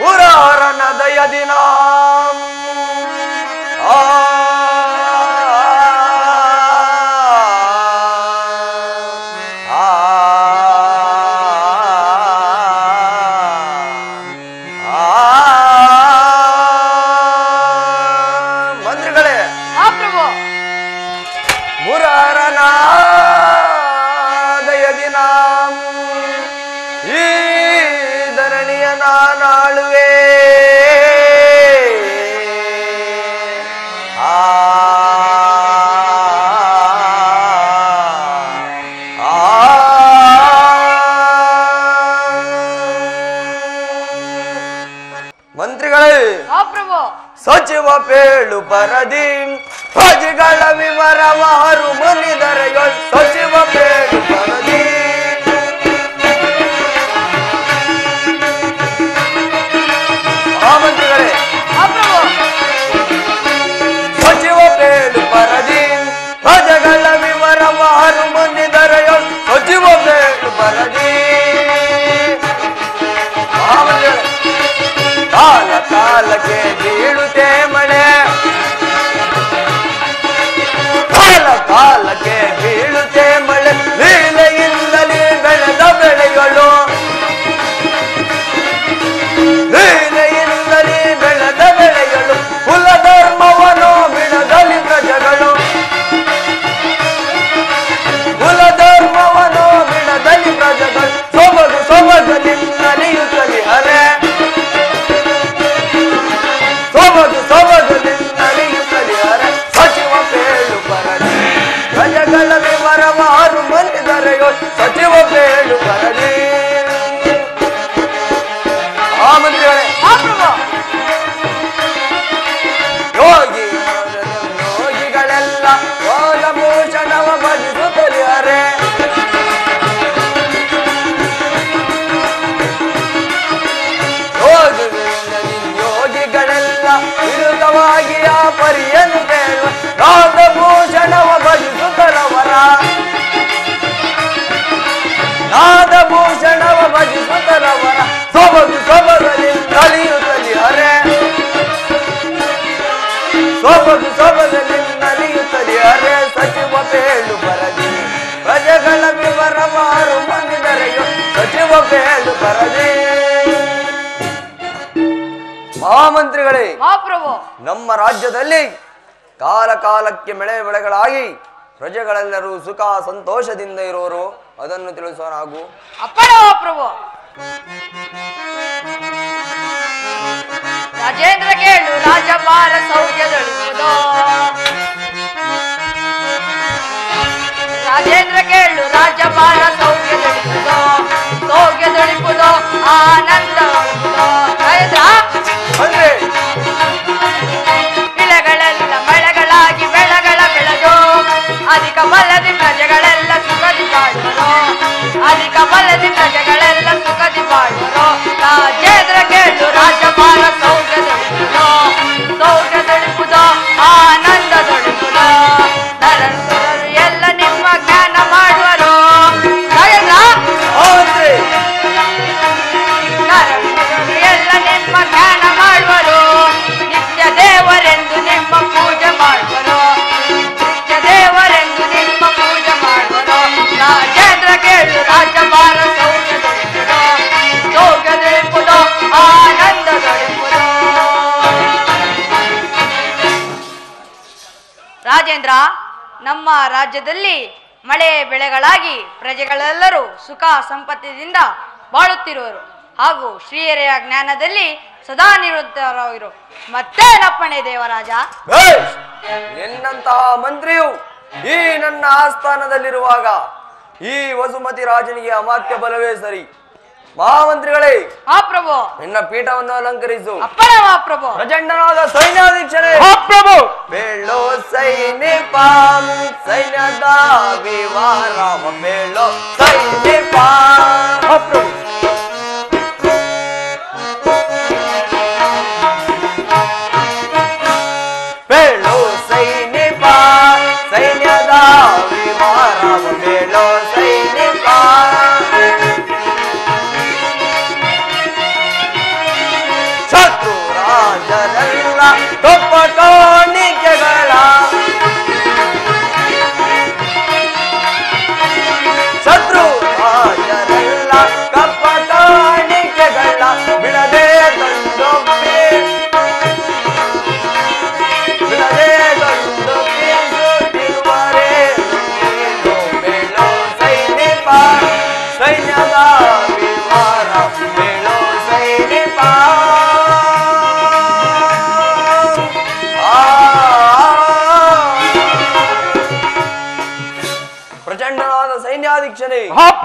ಮುರಾರನ ದಯದಿನ ಮಂತ್ರಿಗಳೇ, ಮುರಾರನ ದಯದಿನ ಈ ಧರಣಿಯ ನಾನಾಳುವೆ. ಮಂತ್ರಿಗಳೇ, ಸಚಿವ ಪೇಳು ಪರದಿ ಪ್ರಜೆಗಳ ವಿವರವಾರು ಮುನಿದರೆಗಳು. ಸಚಿವ ಪೇಳು ಪರದಿ ಮಂತ್ರಿಗಳೇ, ಸಚಿವ ಪೇಳು ಪರದಿ ಪ್ರಜೆಗಳ ವಿವರವಾರು ಮುನಿದರೆಗಳು. ಸಚಿವ ಪೇಳು ಪರದಿ ಕಾಲ ಕಾಲಕ್ಕೆ ಬೀಳುತ್ತೆ ಮಳೆ, ಕಾಲ ಕಾಲಕ್ಕೆ ಬೀಳುತ್ತೆ ಮಳೆ. ಲೀಲೆಯಿಂದಲೇ ಬೆಳೆದ ಬೆಳೆಗಳು, ಲೀಲೆಯಿಂದಲೇ ಬೆಳೆದ ಬೆಳೆಗಳು. ಕುಲ ಧರ್ಮವನ್ನು ಬಿಡದಲಿ ಪ್ರಜೆಗಳು, ಕುಲ ಧರ್ಮವನ್ನು ಬಿಡದಲಿ ಪ್ರಜೆಗಳು. ಸೊಬಗು ಸೊಬಗಲಿ ನಲಿಯುತ್ತಲಿ ಹರೆ, ಸೊಬಗು ಸೊಬಗಲಿ ನಲಿಯುತ್ತಲಿ ಹರೆ. ಸಚಿವ ಪೇಳು ಪರದಿ ಪ್ರಜೆಗಳ ವಿವರವಾರು ಮಂದಿದರೆಯೋ. ಸಚಿವ ಪೇಳು ಪರದಿ ಮಂತ್ರಿಗಳೇ, ಯೋಗಿ ಯೋಗಿಗಳೆಲ್ಲ ಯೋಗಭೂಷಣವ ಭಜಿಸುತ್ತಲಿ ಹರೆ. ಯೋಗಿಗಳೆಲ್ಲ ವಿರುದ್ಧವಾಗಿ ಆ ಪರಿಯನ್ನು ಕೇಳುವ ನಾದಭೂಷಣವ ಭಜಿಸುತ್ತಲವರ, ನಾದಭೂಷಣವ ಭಜಿಸುತ್ತಲವರ. ಸೊಬಗು ಸೊಬಗಲಿ ನಲಿಯುತ್ತಲಿ ಹರೆ, ಸೊಬಗು ಸೊಬಗಲಿ ನಲಿಯುತ್ತಲಿ ಹರೆ. ಸಚಿವ ಪೇಳು ಪರದಿ ಪ್ರಜೆಗಳ ವಿವರವಾರು ಮಂದಿದರೆಯೋ. ಸಚಿವ ಪೇಳು ಪರದಿ ಮಹಾಮಂತ್ರಿಗಳೇ, ನಮ್ಮ ರಾಜ್ಯದಲ್ಲಿ ಕಾಲ ಕಾಲಕ್ಕೆ ಮಳೆ ಬೆಳೆಗಳಾಗಿ ಪ್ರಜೆಗಳೆಲ್ಲರೂ ಸುಖ ಸಂತೋಷದಿಂದ ಇರುವರು. ಅದನ್ನು ತಿಳಿಸೋಣ. ಹಾಗೂ ಪ್ರಭು ರಾಜೇಂದ್ರ ಕೇಳು ರಾಜಭಾರ ಸೌಖ್ಯದೊಳಿಸುವುದೋ, ರಾಜೇಂದ್ರ ಕೇಳು ರಾಜಭಾರ ಸೌಖ್ಯದೊಳಿಸುವುದೋ, ಸೌಖ್ಯದೊಳಿಸುವುದೋ ಆನಂದ ಇಳೆಗಳೆಲ್ಲ ಮಳೆಗಳಾಗಿ ಬೆಳೆಗಳ ಬೆಳೆದು ಅಧಿಕ ಬಲದಿ ಪ್ರಜೆಗಳೆಲ್ಲ ಸುಖದಿ ಬಾಳುವರು, ಅಧಿಕ ಬಲದಿ ಪ್ರಜೆಗಳೆಲ್ಲ ಸುಖದಿ ಬಾಳುವರು. ರಾಜೇಂದ್ರ ಕೇಳು ರಾಜಭಾರ ಸೌಖ್ಯದೊಳಿಸುವುದೋ, ಸೌಖ್ಯದೊಳಿಸುವುದೋ ಆನಂದದೊಳಿಸುವುದೋ. ನರರು ಎಲ್ಲ ನಿಮ್ಮ ಜ್ಞಾನ ಮಾಡುವರು. ರಾಜೇಂದ್ರ ಎಲ್ಲ ನಿಮ್ಮ ಜ್ಞಾನ ಮಾಡುವರು. ನಿತ್ಯ ದೇವರೆಂದು ನಿಮ್ಮ ಪೂಜೆ ಮಾಡುವರು, ನಿತ್ಯ ದೇವರೆಂದು ನಿಮ್ಮ ಪೂಜೆ ಮಾಡುವರು. ರಾಜೇಂದ್ರ ಕೇಳು ರಾಜಭಾರ ಸೌಖ್ಯದೊಳಿಸುವುದೋ, ಸೌಖ್ಯದೊಳಿಸುವುದೋ ಆನಂದದೊಳಿಸುವುದೋ. ರಾಜೇಂದ್ರ, ನಮ್ಮ ರಾಜ್ಯದಲ್ಲಿ ಮಳೆ ಬೆಳೆಗಳಾಗಿ ಪ್ರಜೆಗಳೆಲ್ಲರೂ ಸುಖ ಸಂಪತ್ತಿನಿಂದ ಬಾಳುತ್ತಿರುವರು. ಹಾಗೂ ಶ್ರೀಹರಿಯ ಜ್ಞಾನದಲ್ಲಿ ಸದಾ ನಿವೃತ್ತರಾಗಿರು. ಮತ್ತೇನಪ್ಪಣೆ ದೇವರಾಜ? ನಿನ್ನಂತಹ ಮಂತ್ರಿಯು ಈ ನನ್ನ ಆಸ್ಥಾನದಲ್ಲಿರುವಾಗ ಈ ವಸುಮತಿ ರಾಜನಿಗೆ ಅಮಾತ್ಯ ಬಲವೇ ಸರಿ. ಮಹಾಮಂತ್ರಿಗಳೇ, ಪ್ರಭು ನಿನ್ನ ಪೀಠವನ್ನು ಅಲಂಕರಿಸು. ಪ್ರಭು ಪ್ರಚಂಡನಾದ ಸೈನ್ಯಾಧೀಕ್ಷರೇ, ಪ್ರಭು ಬೇಳೋ ಸೈನಿಕ ಸೈನ್ಯದ ವಿವಾರಾಮ ಬೇಳೋ ಸೈನಿಕ. ಪ್ರಭು ಬೇಳೋ ಸೈನಿಕ ಸೈನ್ಯದ ವಿವಾರಾಮ ಬೇಳೋ ಸೈನಿಕ.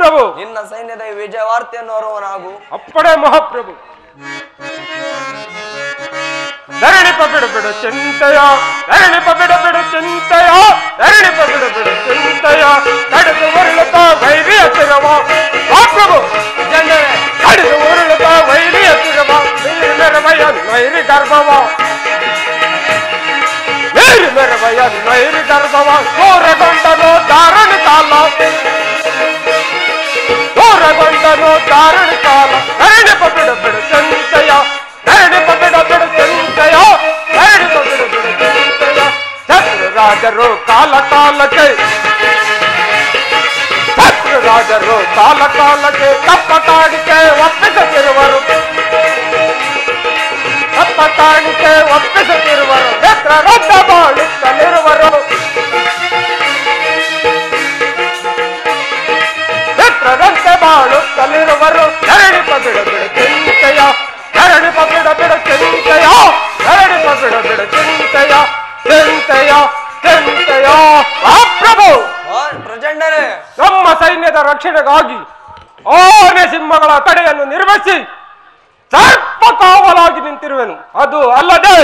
ಮಹಾಪ್ರಭು. ನಿನ್ನ ಸೈನ್ಯದ ವಿಜಯವಾರ್ತೆಯನ್ನು ಹೊರುವನಾಗು. ಅಪ್ಪಣೆ ಮಹಾಪ್ರಭು. ಧರಣಿಪ ಬಿಡು ಬಿಡು ಚಿಂತೆಯ, ಧರಣಿಪ ಬಿಡು ಬಿಡು ಚಿಂತೆಯ, ಧರಣಿಪ ಬಿಡು ಬಿಡು ಚಿಂತೆಯ, ಕಡಿದು ಉರುಳುತ್ತ ವೈರಿಯ ತಿರವ. ಮಹಾಪ್ರಭು ಕಡಿದು ಉರುಳುತ್ತ ವೈರಿಯ ತಿರವ, ಮೆರವಯ ವೈರಿ ಗರ್ಭವ, ಮೆರವಯ ವೈರಿ ಗರ್ಭವ, ಘೋರಗೊಂಡನು ಧಾರಣ ಕಾಲ, ಘೋರಗೊಂಡನು ಧಾರಣ ಕಾಲ. ಧರಣಿಪ ಬಿಡು ಬಿಡು ಚಿಂತೆಯ, ಧರಣಿಪ ಬಿಡು ಬಿಡು ಚಿಂತೆಯ, ಧರಣಿಪ ಬಿಡು ಬಿಡು ಚಿಂತೆಯ. ಛತ್ರರಾಜರು ಕಾಲ ಕಾಲಕ್ಕೆ, ಛತ್ರರಾಜರು ಕಾಲ ಕಾಲಕ್ಕೆ ಕಪ್ಪ ಕಾಣಿಕೆ ಒಪ್ಪಿಸುತ್ತಿರುವರು, ಕಪ್ಪ ಕಾಣಿಕೆ ಒಪ್ಪಿಸುತ್ತಿರುವರು, ಛತ್ರರಥ ಬಾಳುತ್ತಲಿರುವರು, ಛತ್ರರಂತೆ ಬಾಳುತ್ತಲಿರುವರು. ಧರಣಿಪ ಬಿಡು ಬಿಡು ಚಿಂತೆಯ, ಧರಣಿಪ ಬಿಡು ಬಿಡು ಚಿಂತೆಯ, ಧರಣಿಪ ಬಿಡು ಬಿಡು ಚಿಂತೆಯ, ಚಿಂತೆಯ ಚಿಂತೆಯ. ಮಹಾಪ್ರಭು, ಪ್ರಚಂಡರೇ, ನಮ್ಮ ಸೈನ್ಯದ ರಕ್ಷಣೆಗಾಗಿ ಆನೆ ಸಿಂಹಗಳ ತಡೆಯನ್ನು ನಿರ್ವಹಿಸಿ ಸರ್ಪ ಕಾವಲಾಗಿ ನಿಂತಿರುವೆನು. ಅದು ಅಲ್ಲದೆ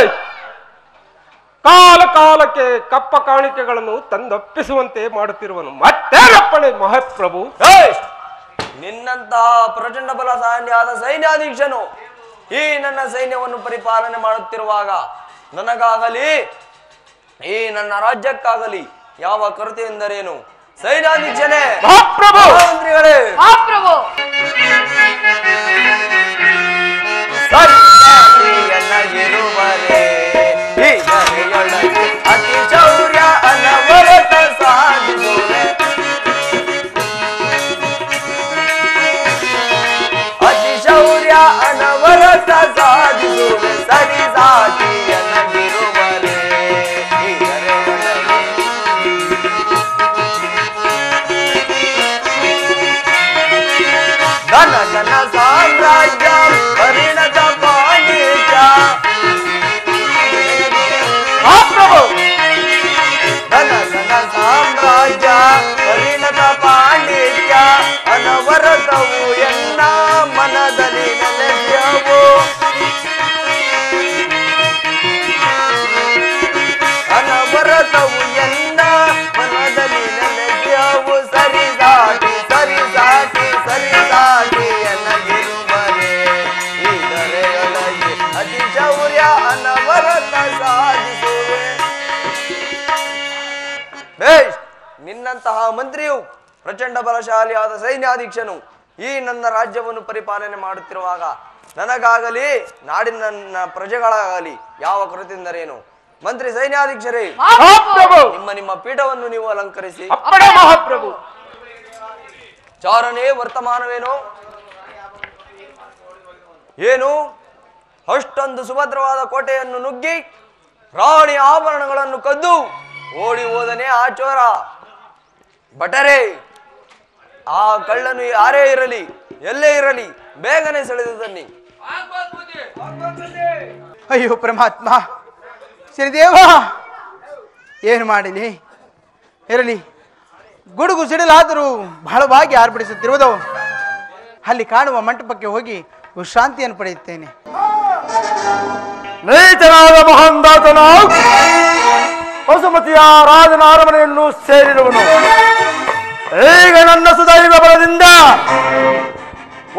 ಕಾಲ ಕಾಲಕ್ಕೆ ಕಪ್ಪ ಕಾಣಿಕೆಗಳನ್ನು ತಂದೊಪ್ಪಿಸುವಂತೆ ಮಾಡುತ್ತಿರುವನು. ಮತ್ತೇನಪ್ಪಣೆ ಮಹಾಪ್ರಭು? ನಿನ್ನಂತಹ ಪ್ರಚಂಡ ಬಲಶಾಲಿಯಾದ ಸೈನ್ಯಾಧೀಶನು ಈ ನನ್ನ ಸೈನ್ಯವನ್ನು ಪರಿಪಾಲನೆ ಮಾಡುತ್ತಿರುವಾಗ ನನಗಾಗಲಿ ಈ ನನ್ನ ರಾಜ್ಯಕ್ಕಾಗಲಿ ಯಾವ ಕೊರತೆ ಎಂದರೇನು? ಸೈನ್ಯಾಧೀಶನೇ, ಮಹಾಪ್ರಭು, ಮಂತ್ರಿಗಳೇ, ಮಹಾಪ್ರಭು, ಸನ್ಯಾಸಿಯನ್ನಾಗಿರುವರೇ ಈ ಜನೆಯೊಳಗೆ ಅತಿ ಶೌರ್ಯ ಅನವರತ ಸಾಧಿಸುವೆ, ಅತಿ ಶೌರ್ಯ ಅನವರತ ಸಾಧಿಸುವೆ, ಸರಿ ಸಾಟಿಯನ್ನಾಗಿರುವರೇ ಈ ಜನೆಯೊಳಗೆ. ಘನ ಘನ ಸಾಮ್ರಾಜ್ಯ ಪರಿಣತ ಪಾಂಡಿತ್ಯ, ಮಹಾಪ್ರಭು, ಘನ ಘನ ಸಾಮ್ರಾಜ್ಯ ಪರಿಣತ ಪಾಂಡಿತ್ಯ, ಅನವರತವು ಎನ್ನ ಮನದಲ್ಲಿ ನೆಲೆಯವು, ಅನವರತವು ಎನ್ನ ಮನದಲ್ಲಿ ನೆಲೆಯವು, ಸರಿ ಸಾಟಿ ಸರಿ ಸಾಟಿ ಸರಿ ಸಾಟಿ ಎನ್ನಗಿರುವರೇ ಈ ದರೆಯೊಳಗೆ ಅತಿ ಶೌರ್ಯ ಅನವರತ ಸಾಧಿಸುವೆ. ಬೇಷ್, ನಿನ್ನಂತಹ ಮಂತ್ರಿಯು ಪ್ರಚಂಡ ಬಲಶಾಲಿಯಾದ ಸೈನ್ಯಾಧೀಶನು ಈ ನನ್ನ ರಾಜ್ಯವನ್ನು ಪರಿಪಾಲನೆ ಮಾಡುತ್ತಿರುವಾಗ ನನಗಾಗಲಿ ನಾಡಿನ ನನ್ನ ಪ್ರಜೆಗಳಾಗಲಿ ಯಾವ ಕೊರತೆಂದರೇನು? ಮಂತ್ರಿ ಸೈನ್ಯಾಧೀಶರೇ, ಮಹಾಪ್ರಭು, ನಿಮ್ಮ ನಿಮ್ಮ ಪೀಠವನ್ನು ನೀವು ಅಲಂಕರಿಸಿ. ಅಪ್ಪಣೆ ಮಹಾಪ್ರಭು. ಚಾರನೇ ವರ್ತಮಾನವೇನು? ಏನು ಅಷ್ಟೊಂದು ಸುಭದ್ರವಾದ ಕೋಟೆಯನ್ನು ನುಗ್ಗಿ ರಾಣಿ ಆಭರಣಗಳನ್ನು ಕದ್ದು ಓಡಿ ಹೋದನೆ ಆ ಚೋರ? ಭಟರೇ, ಆ ಕಳ್ಳನು ಯಾರೇ ಇರಲಿ ಎಲ್ಲೇ ಇರಲಿ ಬೇಗನೆ ಸೆಳೆದು ತನ್ನಿ. ಅಯ್ಯೋ ಪರಮಾತ್ಮ, ಶ್ರೀದೇವ, ಏನು ಮಾಡಲಿ? ಇರಲಿ, ಗುಡುಗು ಸಿಡಿಲಾದರೂ ಬಹಳವಾಗಿ ಆರ್ಭಟಿಸುತ್ತಿರುವುದು. ಅಲ್ಲಿ ಕಾಣುವ ಮಂಟಪಕ್ಕೆ ಹೋಗಿ ವಿಶ್ರಾಂತಿಯನ್ನು ಪಡೆಯುತ್ತೇನೆ. ನೀಚನಾದ ಮಹಾಂದಾತನ ವಸುಮತಿಯ ರಾಜನ ಅರಮನೆಯನ್ನು ಸೇರಿರುವನು. ಈಗ ನನ್ನ ಸುದೈವ ಬಲದಿಂದ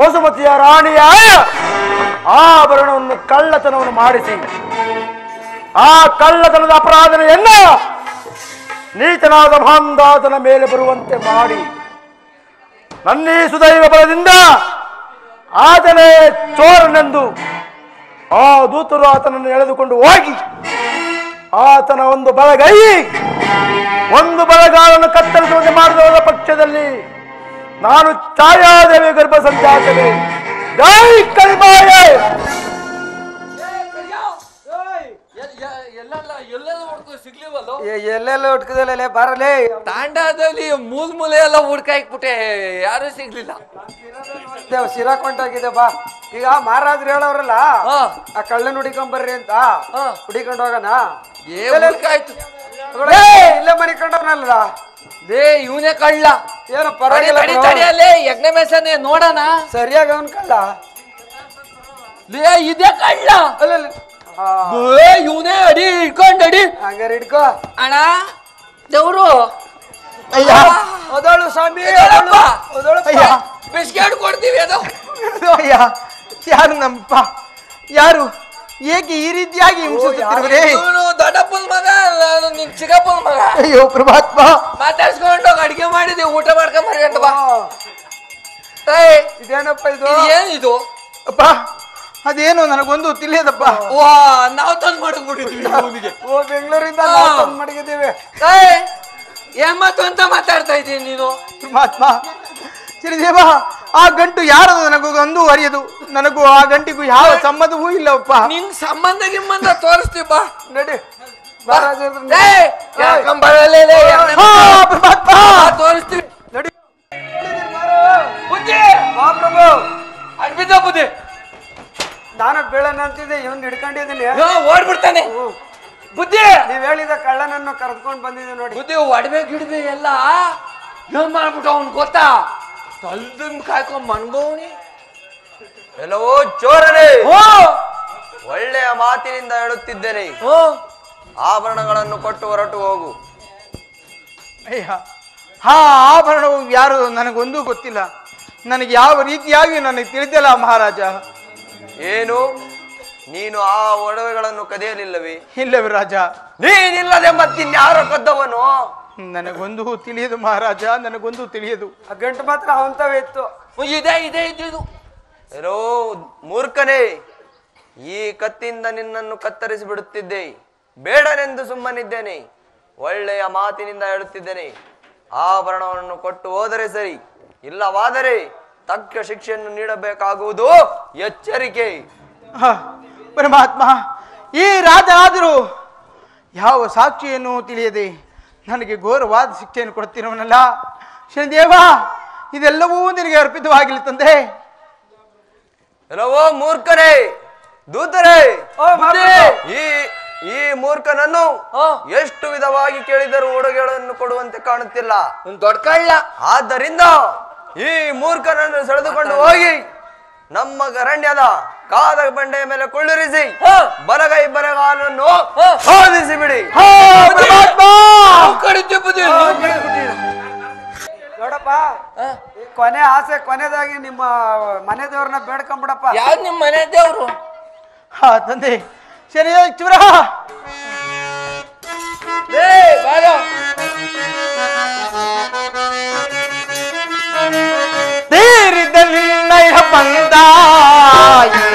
ವಸುಮತಿಯ ರಾಣಿಯ ಆಭರಣವನ್ನು ಕಳ್ಳತನವನ್ನು ಮಾಡಿಸಿ ಆ ಕಳ್ಳತನದ ಅಪರಾಧನೆಯನ್ನು ನೀಚನಾದ ಮಹಾಂದಾತನ ಮೇಲೆ ಬರುವಂತೆ ಮಾಡಿ ನನ್ನೀ ಸುದೈವ ಬಲದಿಂದ ಆತನೇ ಚೋರನೆಂದು ಆ ದೂತರು ಆತನನ್ನು ಎಳೆದುಕೊಂಡು ಹೋಗಿ ಆತನ ಒಂದು ಬಲಗೈ ಒಂದು ಬಲಗಾಲನ್ನು ಕತ್ತರಿಸುವಂತೆ ಮಾಡಿದ ಪಕ್ಷದಲ್ಲಿ ನಾನು ಛಾಯಾದೇವಿ ಗರ್ಭ ಸಂಜಾತವೇ. ಜೈ ಕರಿಮಾಯೆ. ಎಲ್ಲೆಲ್ಲ ಹುಡ್ಕದಲ್ಲ ಬರಲೇ ತಾಂಡಾದಲ್ಲಿ ಮೂಲೆ ಎಲ್ಲ ಹುಡ್ಕ ಹಾಕ್ಬಿಟ್ಟೆ, ಯಾರು ಸಿಗ್ಲಿಲ್ಲ. ಸಿರಾಕೊಂಡೋಗಿದೆ ಬಾ. ಈಗ ಮಹಾರಾಜರು ಹೇಳೋರಲ್ಲ, ಆ ಕಳ್ಳನ್ ಹುಡಿಕೊಂಡ್ ಬರ್ರಿ ಅಂತ, ಹುಡಿಕೊಂಡು ಹೋಗೋಣ. ಆಯ್ತು ಇಲ್ಲೇ ಮನಿಕೊಂಡವನಲ್ಲ, ಲೇ ಇವನೇ ಕಳ್ಳ. ಏನೋ ಪರವಾಗಿಲ್ಲ bro. ತಡಿಯಲ್ಲೇ ಯಜ್ಞ ಮೇಸನೆ ನೋಡೋಣ. ಸರಿಯಾಗಿ ಅವನ್ ಕಳ್ಳ ಲೇ ಇದೇ ಕಳ್ಳ. ಅಲ್ಲ ಇವನೇ ಅಡಿ ಇಟ್ಕೊಂಡ್ ಅಡಿ. ಹಂಗಾರೆ ಹಿಡ್ಕೋ ಅಣ್ಣ ದೇವ್ರು ಅಯ್ಯ ಅದಳು ಸ್ವಾಮಿ ಬಿಸ್ಕೆಟ್ ಕೊಡ್ತೀವಿ ಅದು. ಅಯ್ಯ ಯಾರು ನಮ್ಮಪ್ಪ ಯಾರು ಏಕೆ ಈ ರೀತಿಯಾಗಿ ಹಿಂಸಿಸುತ್ತಿರುವರೇ? ಇವನು ದೊಡ್ಡಪ್ಪನ ಮಗ, ನಾನು ನಿನ್ ಚಿಕ್ಕಪ್ಪನ ಮಗ. ಅಯ್ಯೋ ಪ್ರಭಾತ್ಮ, ಮಾತಾಡ್ಸ್ಕೊಂಡು ಊಟ ಮಾಡಿದೀವಿ, ಊಟ ಮಾಡ್ಕೊಂಡ್ ಬರ್ಗಂತ ಬಾ. ಇದೇನಪ್ಪ ಇದು? ಏನಿದು ಅಪ್ಪ ಅದೇನು ನನಗೊಂದು ತಿಳಿಯದಪ್ಪ. ವಾ ನಾವು ತಂದ್ ಮಾಡ್ಬಿಟ್ಟಿದ್ವಿ ಅವನಿಗೆ. ಓ ಬೆಂಗಳೂರಿಂದ ಮಡಗಿದ್ದೀವಿ. ಏನ್ ಮಾತು ಅಂತ ಮಾತಾಡ್ತಾ ಇದ್ದೀನಿ ನೀನು? ಪರಮಾತ್ಮ ಶ್ರೀದೇವ, ಆ ಗಂಟು ಯಾರದು ನನಗೂ ಒಂದು ಅರಿಯದು. ನನಗೂ ಆ ಗಂಟಿಗೂ ಯಾವ ಸಂಬಂಧವೂ ಇಲ್ಲವಪ್ಪ. ನಿನ್ ಸಂಬಂಧ ಗಿಂಬಂಧ ತೋರಿಸ್ತೀವಿ ಬಾ. ನಡಿ ತೋರಿಸ್ತೀವಿ ನಡಿ. ಬುದ್ಧಿ ಮಹಾಪ್ರಭು ಅಡ್ಬಿದ್ದ ಬುದ್ಧಿ. ನಾನು ಬೀಳನ ಅಂತಿದ್ದೆ, ಇವನ್ ಹಿಡ್ಕೊಂಡಿದ್ದೀನಿ. ಓಡ್ಬಿಡ್ತಾನೆ ಬುದ್ಧಿ. ನೀವ್ ಹೇಳಿದ ಕಳ್ಳನನ್ನು ಕರೆದುಕೊಂಡು ಬಂದಿದ್ದೆ ನೋಡಿ. ಬುದ್ಧಿ ಒಡವೆ ಗಿಡವೆ ಎಲ್ಲ ಏನ್ ಮಾಡ್ಬಿಟ್ಟು ಅವ್ನ್ ಗೊತ್ತಾ? ತಲ್ದಂಗ್ ಕಾಯ್ಕೊಂಡ್ ಮನ್ಗೋಣಿ. ಎಲ್ಲವೋ ಚೋರನೇ, ಒಳ್ಳೆಯ ಮಾತಿನಿಂದ ಹೇಳುತ್ತಿದ್ದೇನೆ, ಆಭರಣಗಳನ್ನು ಕೊಟ್ಟು ಹೊರಟು ಹೋಗು. ಅಯ್ಯ ಆ ಆಭರಣವು ಯಾರು ನನಗೊಂದು ಗೊತ್ತಿಲ್ಲ. ನನಗೆ ಯಾವ ರೀತಿಯಾಗಿ ನನಗೆ ತಿಳಿದಿಲ್ಲ ಮಹಾರಾಜ. ಏನು ನೀನು ಆ ಒಡವೆಗಳನ್ನು ಕದಿಯಲಿಲ್ಲವೇ? ಇಲ್ಲವೇ ರಾಜ. ನೀನಿಲ್ಲದೆ ಮತ್ತಿನ್ಯಾರೋ ಕದ್ದವನು? ನನಗೊಂದು ತಿಳಿಯದು ಮಹಾರಾಜ, ನನಗೊಂದು ತಿಳಿಯದು. ಆ ಗಂಟು ಮಾತ್ರ ಅವಂತವೇ ಇತ್ತು. ಇದೆ ಇದೆ ಇದು. ಎಲ್ಲೋ ಮೂರ್ಖನೇ, ಈ ಕತ್ತಿಯಿಂದ ನಿನ್ನನ್ನು ಕತ್ತರಿಸಿ ಬಿಡುತ್ತಿದ್ದೆ. ಬೇಡನೆಂದು ಸುಮ್ಮನಿದ್ದೇನೆ. ಒಳ್ಳೆಯ ಮಾತಿನಿಂದ ಹೇಳುತ್ತಿದ್ದೇನೆ, ಆಭರಣವನ್ನು ಕೊಟ್ಟು ಹೋದರೆ ಸರಿ, ಇಲ್ಲವಾದರೆ ತಕ್ಕ ಶಿಕ್ಷೆಯನ್ನು ನೀಡಬೇಕಾಗುವುದು. ಎಚ್ಚರಿಕೆ. ಪರಮಾತ್ಮ, ಈ ರಾಜನಾದರೂ ಯಾವ ಸಾಕ್ಷಿಯನ್ನು ತಿಳಿಯದೆ ನನಗೆ ಘೋರವಾದ ಶಿಕ್ಷೆಯನ್ನು ಕೊಡ್ತಿರುವನಲ್ಲ. ಶನಿದೇವ, ಇದೆಲ್ಲವೂ ನಿನಗೆ ಅರ್ಪಿತವಾಗಿಲ್ಲ ತಂದೆ. ಎಲ್ಲವೋ ಮೂರ್ಖನೇ, ದೂತರೇ, ಈ ಮೂರ್ಖನನ್ನು ಎಷ್ಟು ವಿಧವಾಗಿ ಕೇಳಿದರೂ ಉಡುಗೆಗಳನ್ನು ಕೊಡುವಂತೆ ಕಾಣುತ್ತಿಲ್ಲ. ದೊಡ್ಡ ಕಳ್ಳ. ಆದ್ದರಿಂದ ಈ ಮೂರ್ಖನನ್ನು ಸೆಳೆದುಕೊಂಡು ಹೋಗಿ ನಮ್ಮ ಅರಣ್ಯದ ಕಾದ ಬಂಡೆಯ ಮೇಲೆ ಕುಳ್ಳಿರಿಸಿ ಬಲಗೈ ಬಲಗಾಲನ್ನು ಸಾಧಿಸಿ ಬಿಡಿ. ನೋಡಪ್ಪ, ಈ ಕೊನೆ ಆಸೆ ಕೊನೆದಾಗಿ ನಿಮ್ಮ ಮನೆ ದೇವ್ರನ್ನ ಬೇಡ್ಕೊಂಡ್ಬಿಡಪ್ಪ. ಯಾವ್ದು ನಿಮ್ಮ ಮನೆ ದೇವ್ರು? ಹಾ ತಂದೆ, ಶನಿ ಚೂರ ತೀರಿದ ನಿನ್ನಯ ಬಂದ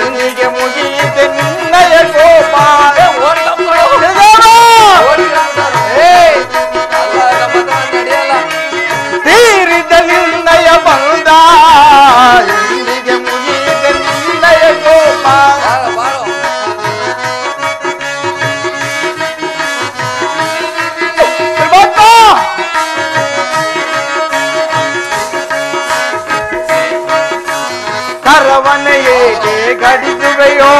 ಇಲ್ಲಿಗೆ ಮುಗಿಯಿತೆ ನಿನ್ನಯ ಗೋಪಾಲ. ತೀರಿದ ನಿನ್ನಯ ಬಂದ ಇಲ್ಲಿಗೆ ಮುಗಿಯಿತೆ ನಿನ್ನಯ ಗೋಪಾಲ. ಕರವನ ಏಕೆ ಗಡಿದುವೆಯೋ,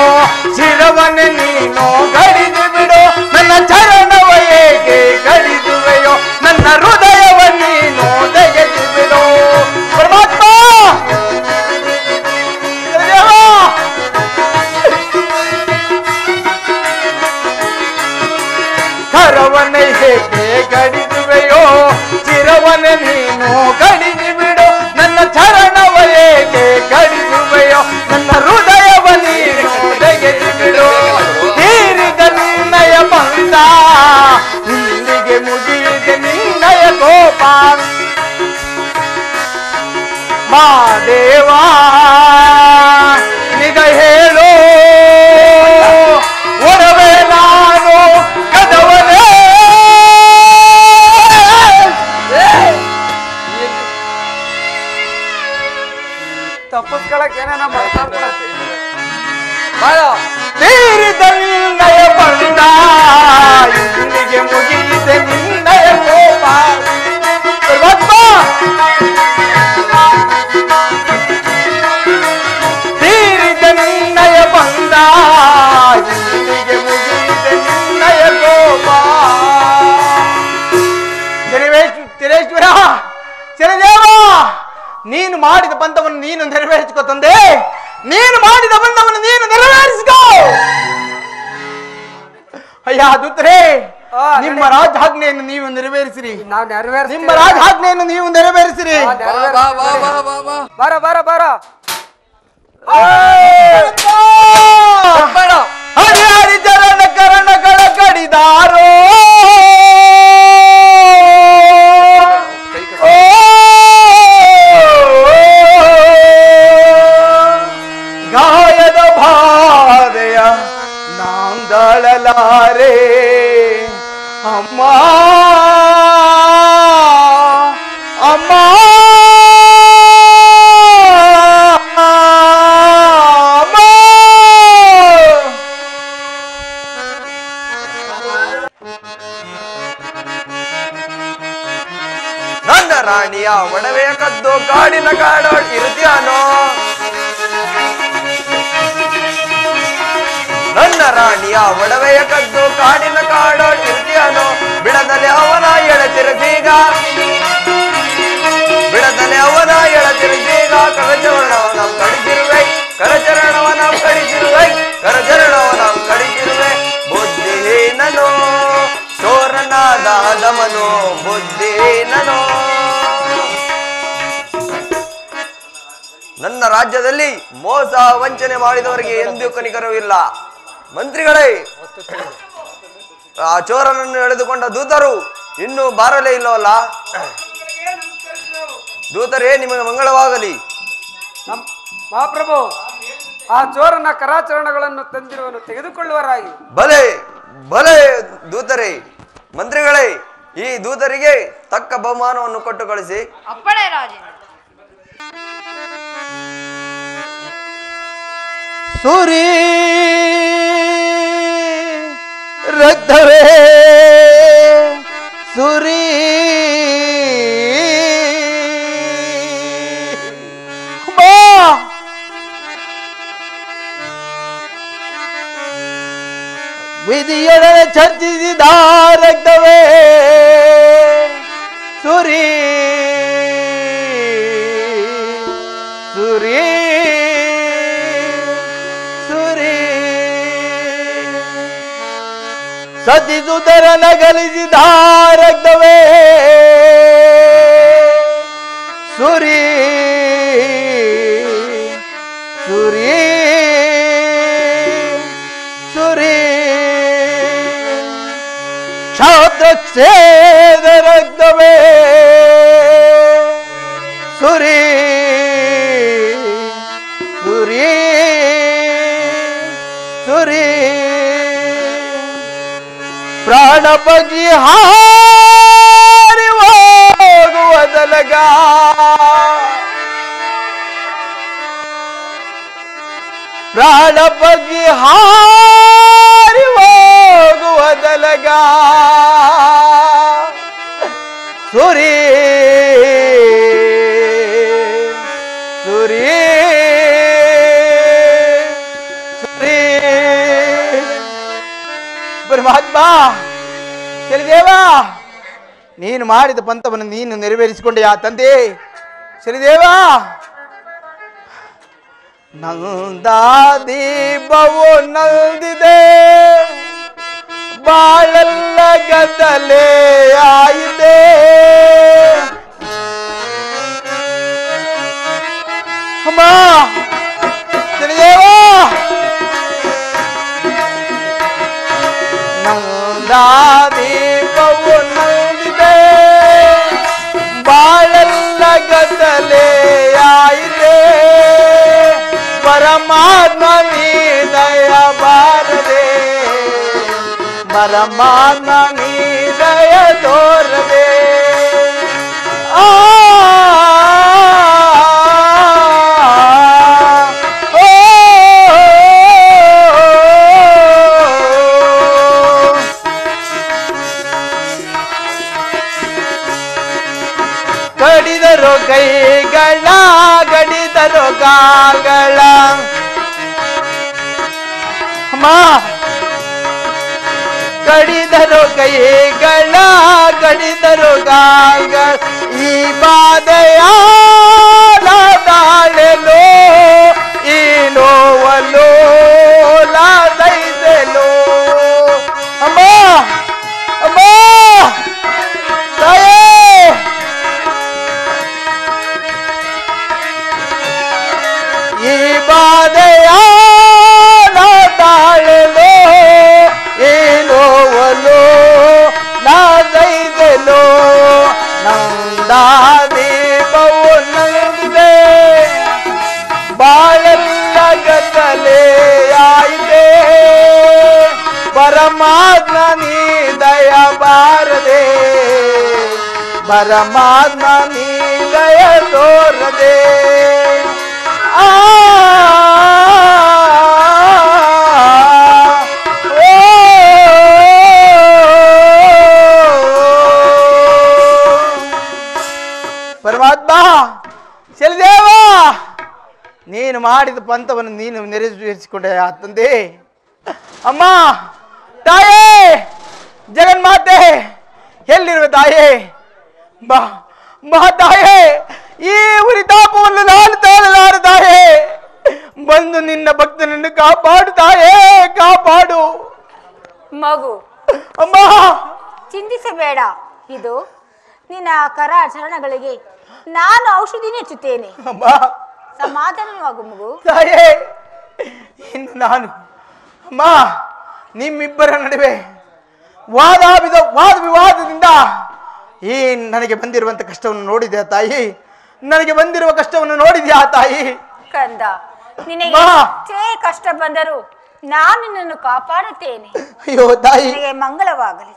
ಶಿರವನ ನೀನು ಗಡಿದು ಬಿಡೋ. ನನ್ನ ಚರಣವ ಏಕೆ ಗಡಿದುವೆಯೋ, ನನ್ನ ಹೃದಯವ ನೀನು ತೆಗೆದು ಬಿಡೋ. ಪರಮಾತ್ಮ, ಕರವನ ಏಕೆ ಗಡಿದುವೆಯೋ, ಶಿರವನ ನೀನು ಗಡಿದು ಬಿಡೋ. ನನ್ನ ಚರಣವ ಏಕೆ ಗಡಿದುವೆಯೋ, ನನ್ನ ಹೃದಯವ ನೀನು ತೆಗೆದು ಬಿಡೋ. ತೀರಿದ ನಿನ್ನಯ ಬಂದ ಇಲ್ಲಿಗೆ ಮುಗಿಯಿದೆ ನಿನ್ನಯ ಗೋಪಾಲ. ಮಾದೇವಾ ನಿಗ ಹೇಳೋ, ಒಡವೆ ನಾನು ಕದವನೇ. ತಪ್ಪಿಸ್ಕೊಳಕ್ ಏನೇನ ಮಾತಾಡ್ಕೊಳ. ತೀರಿದ ನಿನ್ನಯ ಬಂದ ಇಲ್ಲಿಗೆ ಮುಗಿಯಿದೆ ನಿನ್ನಯ ಗೋಪಾಲ. ಪರಮಾತ್ಮ, ತೀರಿದ ನಿನ್ನಯ ಬಂದ ಇಲ್ಲಿಗೆ ಮುಗಿಯಿದೆ ನಿನ್ನಯ ಗೋಪಾಲ. ಶನಿವೇಶ್ವರ, ಶನಿದೇವ, ಬಂಧವನ್ನು ನೀನು ನೆರವೇರಿಸಿಕೋ ತಂದೆ. ನೀನು ಮಾಡಿದ ಬಂಧವನ್ನು ನೀನು ನೆರವೇರಿಸಿಕೋ. ಅಯ್ಯ ದೂತರೇ, ನಿಮ್ಮ ರಾಜಾಜ್ಞೆಯನ್ನು ನೀವು ನೆರವೇರಿಸಿರಿ. ನಿಮ್ಮ ರಾಜಾಜ್ಞೆಯನ್ನು ನೀವು ನೆರವೇರಿಸಿರಿ. ಬಾರ ಬಾರ ಬಾರ. ಹರಿಹರಿ ಚರಣ ಕರಣಗಳ ಕಡಿದಾರೋ ಗಾಯದ ಬಾಧೆಯ ನಾಂದಳಲಾರೆ ಅಮ್ಮ ಅಮ್ಮ ನನ್ನ ರಾಣಿಯ ಒಡವೆಯ ಕದ್ದು ಕಾಡಿನ ಕಾಡೋಳ್ ಇರುತ್ಯಾನೋ. ನನ್ನ ರಾಣಿಯ ಒಡವೆಯ ಕದ್ದು ಕಾಡಿನ ಕಾಡೋಳ್ ಇರುತ್ಯಾನೋ. ಬಿಡದಲೆ ಅವನ ಎಳತಿರುತ್ತೀಗ, ಬಿಡದಲೆ ಅವನ ಎಳತಿರುತ್ತೀಗ. ಕರಚರಣವ ನಾವು ಕಡಿಸಿರುವೆ, ಕರಚರಣವ ನಾವು ಕಡಿಸಿರುವೆ, ಕರಚರಣವ ನಾವು ಕಡಿಸಿರುವೆ. ಬುದ್ಧಿಹೀನನು ಚೋರನಾದ ದಮನು, ಬುದ್ಧಿಹೀನನು. ನನ್ನ ರಾಜ್ಯದಲ್ಲಿ ಮೋಸ ವಂಚನೆ ಮಾಡಿದವರಿಗೆ ಎಂದೂ ಕನಿಕರವೂ ಇಲ್ಲ. ಮಂತ್ರಿಗಳೇ, ಆ ಚೋರನನ್ನು ಎಳೆದುಕೊಂಡ ದೂತರು ಇನ್ನೂ ಬಾರಲೇ ಇಲ್ಲವಲ್ಲ? ದೂತರೇ, ನಿಮಗೆ ಮಂಗಳವಾಗಲಿ. ಮಹಾಪ್ರಭು, ಆ ಚೋರನ ಕರಾಚರಣಗಳನ್ನು ತಂದಿರುವನು ತೆಗೆದುಕೊಳ್ಳುವರಾಗಿ. ಭಲೆ ಭಲೆ ದೂತರೇ. ಮಂತ್ರಿಗಳೇ, ಈ ದೂತರಿಗೆ ತಕ್ಕ ಬಹುಮಾನವನ್ನು ಕೊಟ್ಟು ಕಳಿಸಿ. ಅಪ್ಪಣೆ ರಾಜೇಂದ್ರ. ಸುರಿ ರಕ್ತವೇ ಸುರಿ ಬಾ ವಿಧಿಯೊಡನೆ ಚರ್ಚಿಸಿದ ರಕ್ತವೇ ಸುರಿ ಸುರಿ ಸತಿಸುತರ ನಗಲಿಸಿದ ರಕ್ತವೇ ಸುರಿ ಸುರಿ ಸುರಿ ಕ್ಷಾತ್ರಕ್ಷೇದ ರಕ್ತವೇ ಸುರಿ ಸುರಿ ಸುರಿ ಪ್ರಾಣ ಪಕ್ಷಿ ಹಾರಿ ಹೋಗುವುದಲಗ ಪ್ರಾಣ ಪಕ್ಷಿ ಹಾರಿ ಹೋಗುವುದಲಗ ಸುರಿ ಸುರಿ ಸುರಿ ಪರಮಾತ್ಮ ಶನಿದೇವ, ನೀನು ಮಾಡಿದ ಪಂಥವನ್ನು ನೀನು ನೆರವೇರಿಸಿಕೊಂಡೆ ಆ ತಂದೆ. ಶನಿದೇವ, ನಂದಾದೀಪವು ನಲ್ದಿದೆ, ಬಾಳೆಲ್ಲ ಗದ್ದಲೆ ಆಯಿದೆ. ಅಮ್ಮ ಶನಿದೇವ, ನಂದಾದೀಪವು ನಲ್ದಿದೆ, ಬಾಳೆಲ್ಲ ಗದ್ದಲೆ ಆಯಿದೆ. ಪರಮಾತ್ಮ ನೀ ದಯ ಬಾರದೆ, ಪರಮಾತ್ಮ ನೀ ದಯ ತೋರದೆ. ಗಡಿದರು ಕೈಗಳ, ಗಡಿದರು ಕಾಲ್ಗಳ, ಗಡಿದರು ಕೈಗಳ, ಗಡಿದರು ಕಾಲ್ಗಳ. ಈ ಬಾಧೆಯ ಈ ಬಾಧೆಯ ನಾ ತಾಳಲು ಈ ನೋವಲು ನಾ ದೈದಲು ನಂದಾ ದೀಪವು ನಂದಿದೆ ಬಾಳೆಲ್ಲ ಗದ್ದಲೆ ಆಯಿತೆ ಪರಮಾತ್ಮ ನೀ ದಯ ಬಾರದೆ ಪರಮಾತ್ಮ ನೀ ದಯ ತೋರದೆ ಆ ಪರಮಾತ್ಮ ಶನಿದೇವ ನೀನು ಮಾಡಿದ ಪಂಥವನ್ನು ನೀನು ನೆರವೇರಿಸಿಕೊಂಡೆ ಆ ತಂದೆ. ಅಮ್ಮ ತಾಯೇ ಜಗನ್ಮಾತೆ ಎಲ್ಲಿರುವ ತಾಯೇ ಬಾ ಬಾ ತಾಯೇ ಈ ಉರಿತಾಪವನ್ನು ನಾನು ತಾಳಲಾರ ತಾಯೇ ಬಂದು ನಿನ್ನ ಭಕ್ತನನ್ನು ಕಾಪಾಡು ತಾಯೇ ಕಾಪಾಡು ಮಗು ಅಮ್ಮ ಚಿಂತಿಸಬೇಡ ಇದು ನಿನ್ನ ಕರ ಚರಣಗಳಿಗೆ ನಾನು ಔಷಧಿ ನೆಚ್ಚುತ್ತೇನೆ ಅಮ್ಮ ಸಮಾಧಾನವಾಗು ಮಗು ತಾಯೇ ಇನ್ನು ನಾನು ಅಮ್ಮ ನಿಮ್ಮಿಬ್ಬರ ನಡುವೆ ವಾದ ವಿವಾದದಿಂದ ಈ ನನಗೆ ಬಂದಿರುವಂತ ಕಷ್ಟವನ್ನು ನೋಡಿದ್ಯಾ ತಾಯಿ ನನಗೆ ಬಂದಿರುವ ಕಷ್ಟವನ್ನು ನೋಡಿದ್ಯಾ ತಾಯಿ ಕಂದ ನಿನಗೆ ಮಾ. ಎಷ್ಟೇ ಕಷ್ಟ ಬಂದರೂ ನಾನು ನಿನ್ನನ್ನು ಕಾಪಾಡುತ್ತೇನೆ ಅಯ್ಯೋ ತಾಯಿ ನಿನಗೆ ಮಂಗಳವಾಗಲಿ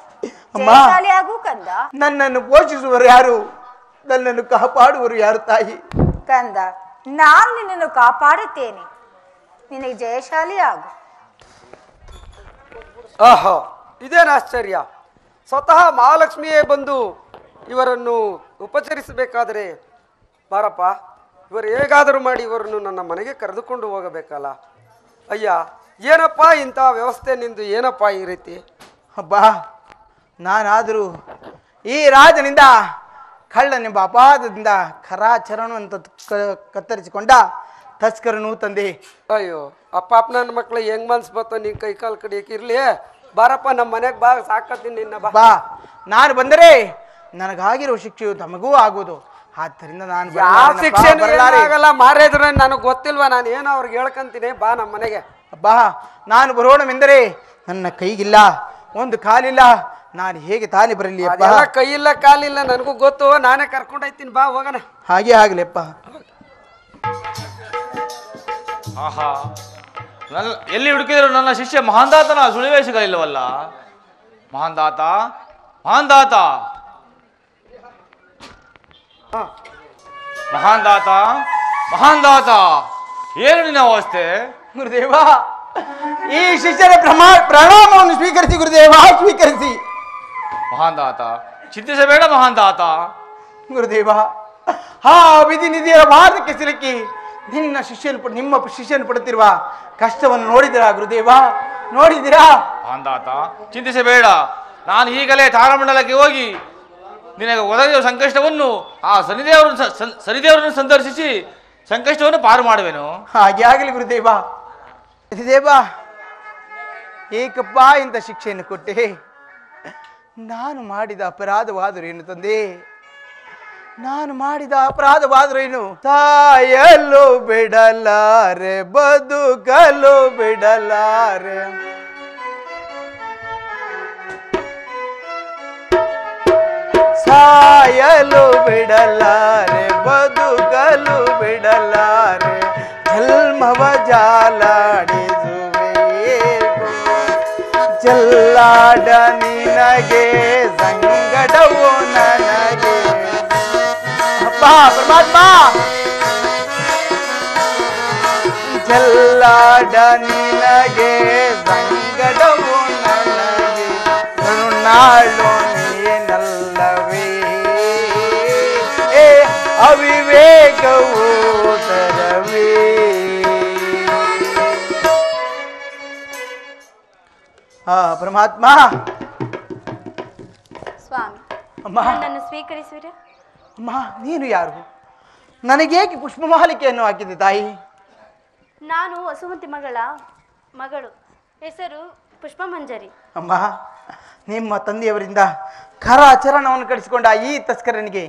ಅಮ್ಮ. ಜಯಶಾಲಿಯಾಗು ಕಂದ ನನ್ನನ್ನು ಪೋಷಿಸುವರು ಯಾರು ನನ್ನನ್ನು ಕಾಪಾಡುವರು ಯಾರು ತಾಯಿ ಕಂದ ನಾನು ನಿನ್ನನ್ನು ಕಾಪಾಡುತ್ತೇನೆ ನಿನಗೆ ಜಯಶಾಲಿ ಆಗು ಆಹಾ ಇದೇನು ಆಶ್ಚರ್ಯ ಸ್ವತಃ ಮಹಾಲಕ್ಷ್ಮಿಯೇ ಬಂದು ಇವರನ್ನು ಉಪಚರಿಸಬೇಕಾದರೆ ಬಾರಪ್ಪ ಇವರು ಹೇಗಾದರೂ ಮಾಡಿ ಇವರನ್ನು ನನ್ನ ಮನೆಗೆ ಕರೆದುಕೊಂಡು ಹೋಗಬೇಕಲ್ಲ. ಅಯ್ಯ ಏನಪ್ಪ ಇಂಥ ವ್ಯವಸ್ಥೆ ನಿಂದು ಏನಪ್ಪ ಈ ರೀತಿ? ಅಬ್ಬ ನಾನಾದರೂ ಈ ರಾಜನಿಂದ ಕಳ್ಳನೆಂಬ ಅಪಾದದಿಂದ ಕರಾಚರಣವಂತ ಕತ್ತರಿಸಿಕೊಂಡ ತಸ್ಕರನು ತಂದೆ. ಅಯ್ಯೋ ಅಪ್ಪ ನನ್ನ ಮಕ್ಳು ಹೆಂಗ್ ಮನ್ಸ್ ಬತ್ತೋ ನಿನ್ ಕೈ ಕಾಲು ಕಡಿಯಕ್ಕೆ ಇರ್ಲಿ. ಬಾರಪ್ಪ ನಮ್ಮ ಮನೆಗೆ ಬಾ, ಸಾಕತ್ತೀನಿ ನಿನ್ನ ಬಾ. ಬಾ ನಾನು ಬಂದರೆ ನನಗಾಗಿರೋ ಶಿಕ್ಷೆಯು ತಮಗೂ ಆಗುವುದು. ಆದ್ದರಿಂದ ನಾನು ಯಾವ ಶಿಕ್ಷೆ ಆಗಲ್ಲ ಮಾರೇದ್ರೆ ನನಗೆ ಗೊತ್ತಿಲ್ವಾ, ನಾನು ಏನೋ ಅವ್ರಿಗೆ ಹೇಳ್ಕಂತೀನಿ. ಬಾ ನಮ್ಮ ಮನೆಗೆ. ಅಬ್ಬಾ ನಾನು ಬರೋಣವೆಂದರೆ ನನ್ನ ಕೈಗಿಲ್ಲ ಒಂದು ಕಾಲಿಲ್ಲ, ನಾನು ಹೇಗೆ ತಾನೇ ಬರಲಿ ಅಪ್ಪ? ಅದೆಲ್ಲ ಕೈ ಇಲ್ಲ ಕಾಲಿಲ್ಲ ನನಗೂ ಗೊತ್ತು, ನಾನೇ ಕರ್ಕೊಂಡೋಯ್ತೀನಿ. ಬಾ ಹೋಗೋಣ. ಹಾಗೆ ಆಗಲಿಪ್ಪ. ಆಹಾ ನನ್ನ ಎಲ್ಲಿ ಹುಡುಕಿದ್ರು ನನ್ನ ಶಿಷ್ಯ ಮಹಾಂದಾತನ ಸುಳಿವೇ ಸಿಗಲಿಲ್ಲವಲ್ಲ. ಮಹಾಂದಾತ ಮಹಾಂದಾತ ಮಹಾಂದಾತ ಮಹಾಂದಾತ ಏನು ನಿನ್ನ ಅವಸ್ಥೆ? ಗುರುದೇವ ಈ ಶಿಷ್ಯರ ಪ್ರಣಾಮವನ್ನು ಸ್ವೀಕರಿಸಿ ಗುರುದೇವ, ಸ್ವೀಕರಿಸಿ. ಮಹಾಂದಾತ ಚಿಂತಿಸಬೇಡ ಮಹಾಂದಾತ. ಗುರುದೇವ ಹಾ ವಿಧಿ ನಿಧಿಯರ ವಾದಕ್ಕೆ ಸಿಲುಕಿ ನಿಮ್ಮ ಶಿಷ್ಯನು ಪಡುತ್ತಿರುವ ಕಷ್ಟವನ್ನು ನೋಡಿದಿರಾ ಗುರುದೇವ, ನೋಡಿದಿರಾ? ಮಹಾಂದಾತ ಚಿಂತಿಸಬೇಡ, ನಾನು ಈಗಲೇ ತಾರಮಂಡಲಕ್ಕೆ ಹೋಗಿ ನಿನಗೆ ಒದಗಿರುವ ಸಂಕಷ್ಟವನ್ನು ಆ ಶನಿದೇವರನ್ನು ಸಂದರ್ಶಿಸಿ ಸಂಕಷ್ಟವನ್ನು ಪಾರು ಮಾಡುವೆನು. ಹಾಗೆ ಆಗಲಿ ಗುರುದೇವ. ಗುರುದೇವ ಏಕಪ್ಪ ಇಂಥ ಶಿಕ್ಷೆಯನ್ನು ಕೊಟ್ಟೆ, ನಾನು ಮಾಡಿದ ಅಪರಾಧವಾದರೇನು ತಂದೆ? ನಾನು ಮಾಡಿದ ಅಪರಾಧವಾದರೇನು? ಸಾಯಲು ಬಿಡಲಾರೆ ಬದುಕಲು ಬಿಡಲಾರೆ, ಸಾಯಲು ಬಿಡಲಾರೆ ಬದುಕಲು ಬಿಡಲಾರೆ, ಜನ್ಮವ ಜಾಲಾಡಿಸುವೆ ಜಲ್ಲಾಡ ನಿನಗೆ ಸಂಗಡವು ನನಗೆ. ಅಪ್ಪ ಪರಮಾತ್ಮ ಜಲ್ಲಾಡ ನಿನಗೆ ಸಂಗಡವು ನನಗೆ, ಕರುಣಾಳು ನೀನಲ್ಲವೇ ಅವಿವೇಕವು ತರವೇ. ಪರಮಾತ್ಮ ಸ್ವಾಮಿ ಅಮ್ಮ ನನ್ನನ್ನು ಸ್ವೀಕರಿಸುವಿರ? ಅಮ್ಮ ನೀನು ಯಾರು? ನನಗೇಕೆ ಪುಷ್ಪಮಾಲಿಕೆಯನ್ನು ಹಾಕಿದೆ ತಾಯಿ? ನಾನು ವಸುಮತಿ ಮಗಳು, ಹೆಸರು ಪುಷ್ಪಮಂಜರಿ. ಅಮ್ಮ ನಿಮ್ಮ ತಂದೆಯವರಿಂದ ಕರಾಚರಣವನ್ನು ಕಡಿಸಿಕೊಂಡ ಈ ತಸ್ಕರನಿಗೆ